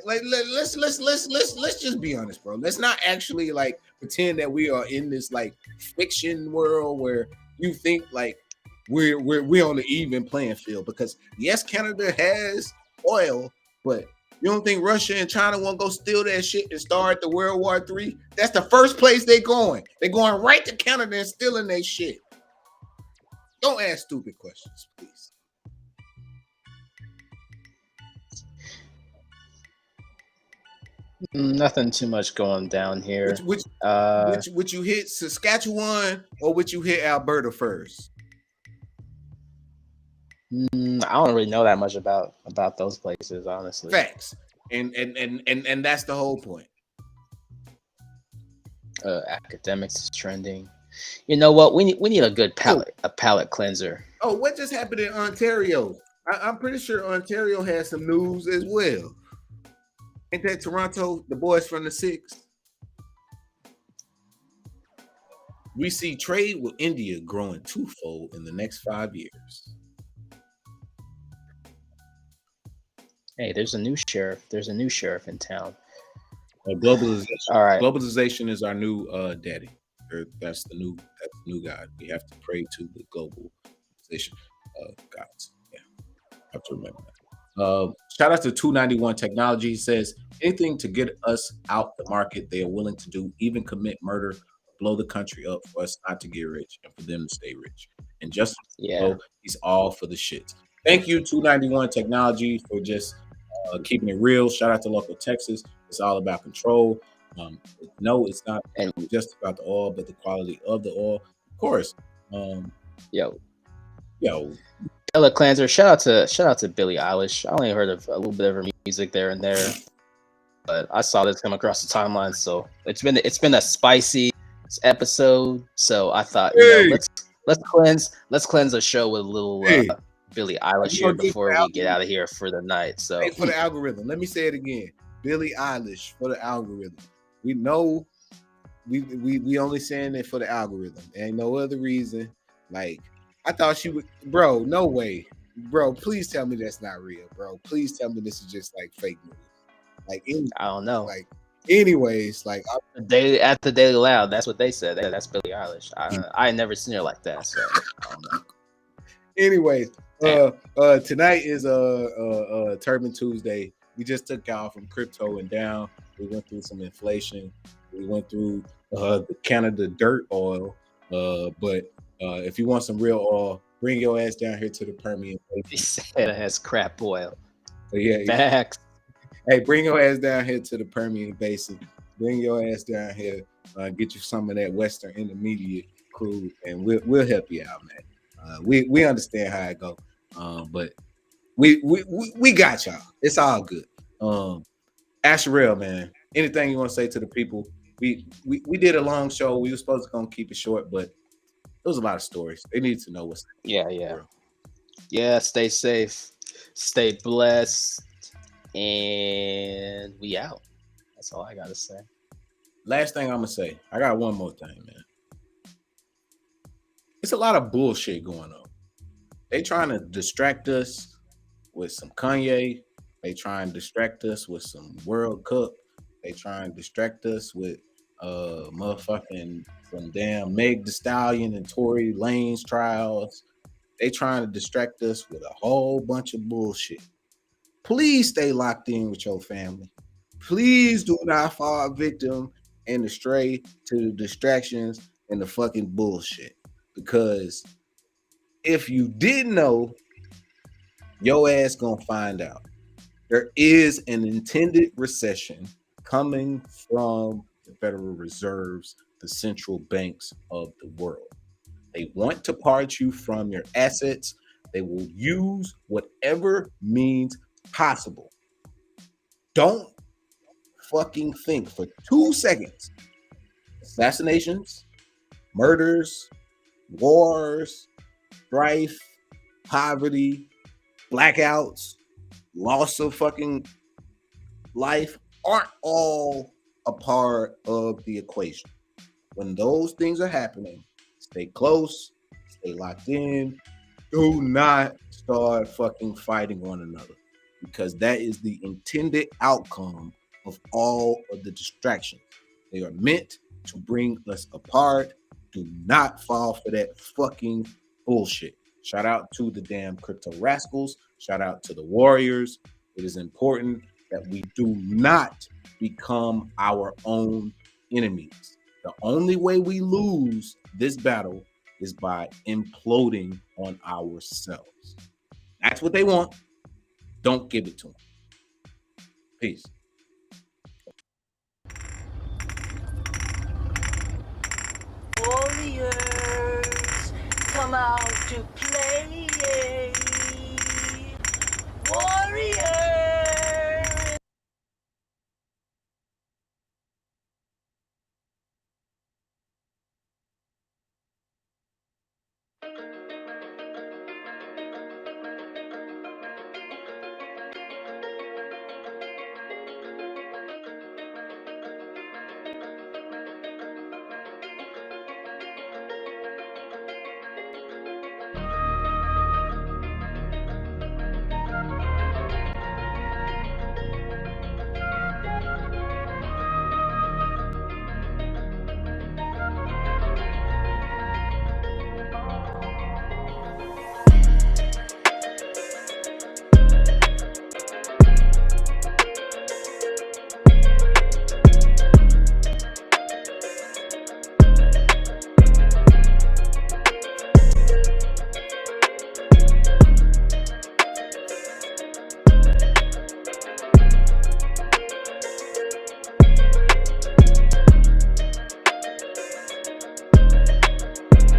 Let's just be honest, bro. Let's not actually like pretend that we are in this like fiction world where you think like we're on the even playing field. Because yes, Canada has oil, but you don't think Russia and China won't go steal that shit and start the World War III? That's the first place they're going. They're going right to Canada and stealing their shit. Don't ask stupid questions, please. Nothing too much going down here. Would you hit Saskatchewan or would you hit Alberta first? I don't really know that much about those places, honestly. Facts, and that's the whole point. Academics is trending. You know what? We need a good palate cleanser. Oh, what just happened in Ontario? I'm pretty sure Ontario has some news as well. Ain't that Toronto, the boys from the Six? We see trade with India growing twofold in the next 5 years. Hey, there's a new sheriff. There's a new sheriff in town. Globalization. All right. Globalization is our new daddy. That's the new God. We have to pray to the globalization gods. Yeah, I have to remember that. Shout out to 291 Technology. Says anything to get us out the market, they are willing to do, even commit murder, blow the country up for us not to get rich and for them to stay rich. And just he's all for the shit. Thank you, 291 Technology, for just keeping it real. Shout out to local Texas. It's all about control. No, it's not just about the oil, but the quality of the oil. Of course. Yo. Ella Cleanser, shout out to Billie Eilish. I only heard of a little bit of her music there and there, but I saw this come across the timeline. So it's been a spicy episode. So I thought, let's cleanse the show with a little Billie Eilish here before we get out of here for the night. So for the algorithm, let me say it again. Billie Eilish for the algorithm. We know we only saying it for the algorithm. There ain't no other reason. Like I thought she would, bro. No way, bro. Please tell me that's not real, bro. Please tell me this is just like fake news. Like I don't know. Like anyways, like at the Daily Loud, that's what they said. That's Billie Eilish. I ain't never seen her like that. So I don't know. Anyways, tonight is Turban Tuesday. We just took out from Cryptoanddown. We went through some inflation. We went through the Canada dirt oil. But if you want some real oil, bring your ass down here to the Permian Basin. He said it has crap oil. Yeah. Facts. Hey, bring your ass down here to the Permian Basin. Bring your ass down here. Get you some of that Western Intermediate crude, and we'll help you out, man. We understand how it go. But we got y'all. It's all good. Asherelle, man. Anything you want to say to the people we did a long show. We were supposed to gonna keep it short, but there was a lot of stories. They need to know what's Yeah, yeah. Stay safe, stay blessed, and we out. That's all I gotta say. Last thing I'm gonna say, I got one more thing, man. It's a lot of bullshit going on. They trying to distract us with some Kanye. They try and distract us with some World Cup. They try and distract us with motherfucking some damn Meg Thee Stallion and Tory Lanez trials. They trying to distract us with a whole bunch of bullshit. Please stay locked in with your family. Please do not fall victim and astray to the distractions and the fucking bullshit. Because if you didn't know, your ass gonna find out. There is an intended recession coming from the Federal Reserves, the central banks of the world. They want to part you from your assets. They will use whatever means possible. Don't fucking think for 2 seconds. Assassinations, murders, wars, strife, poverty, blackouts, loss of fucking life aren't all a part of the equation. When those things are happening, stay close, stay locked in. Do not start fucking fighting one another, because that is the intended outcome of all of the distractions. They are meant to bring us apart. Do not fall for that fucking bullshit. Shout out to the damn crypto rascals. Shout out to the warriors. It is important that we do not become our own enemies. The only way we lose this battle is by imploding on ourselves. That's what they want. Don't give it to them. Peace. Warriors, come out to play. Warriors.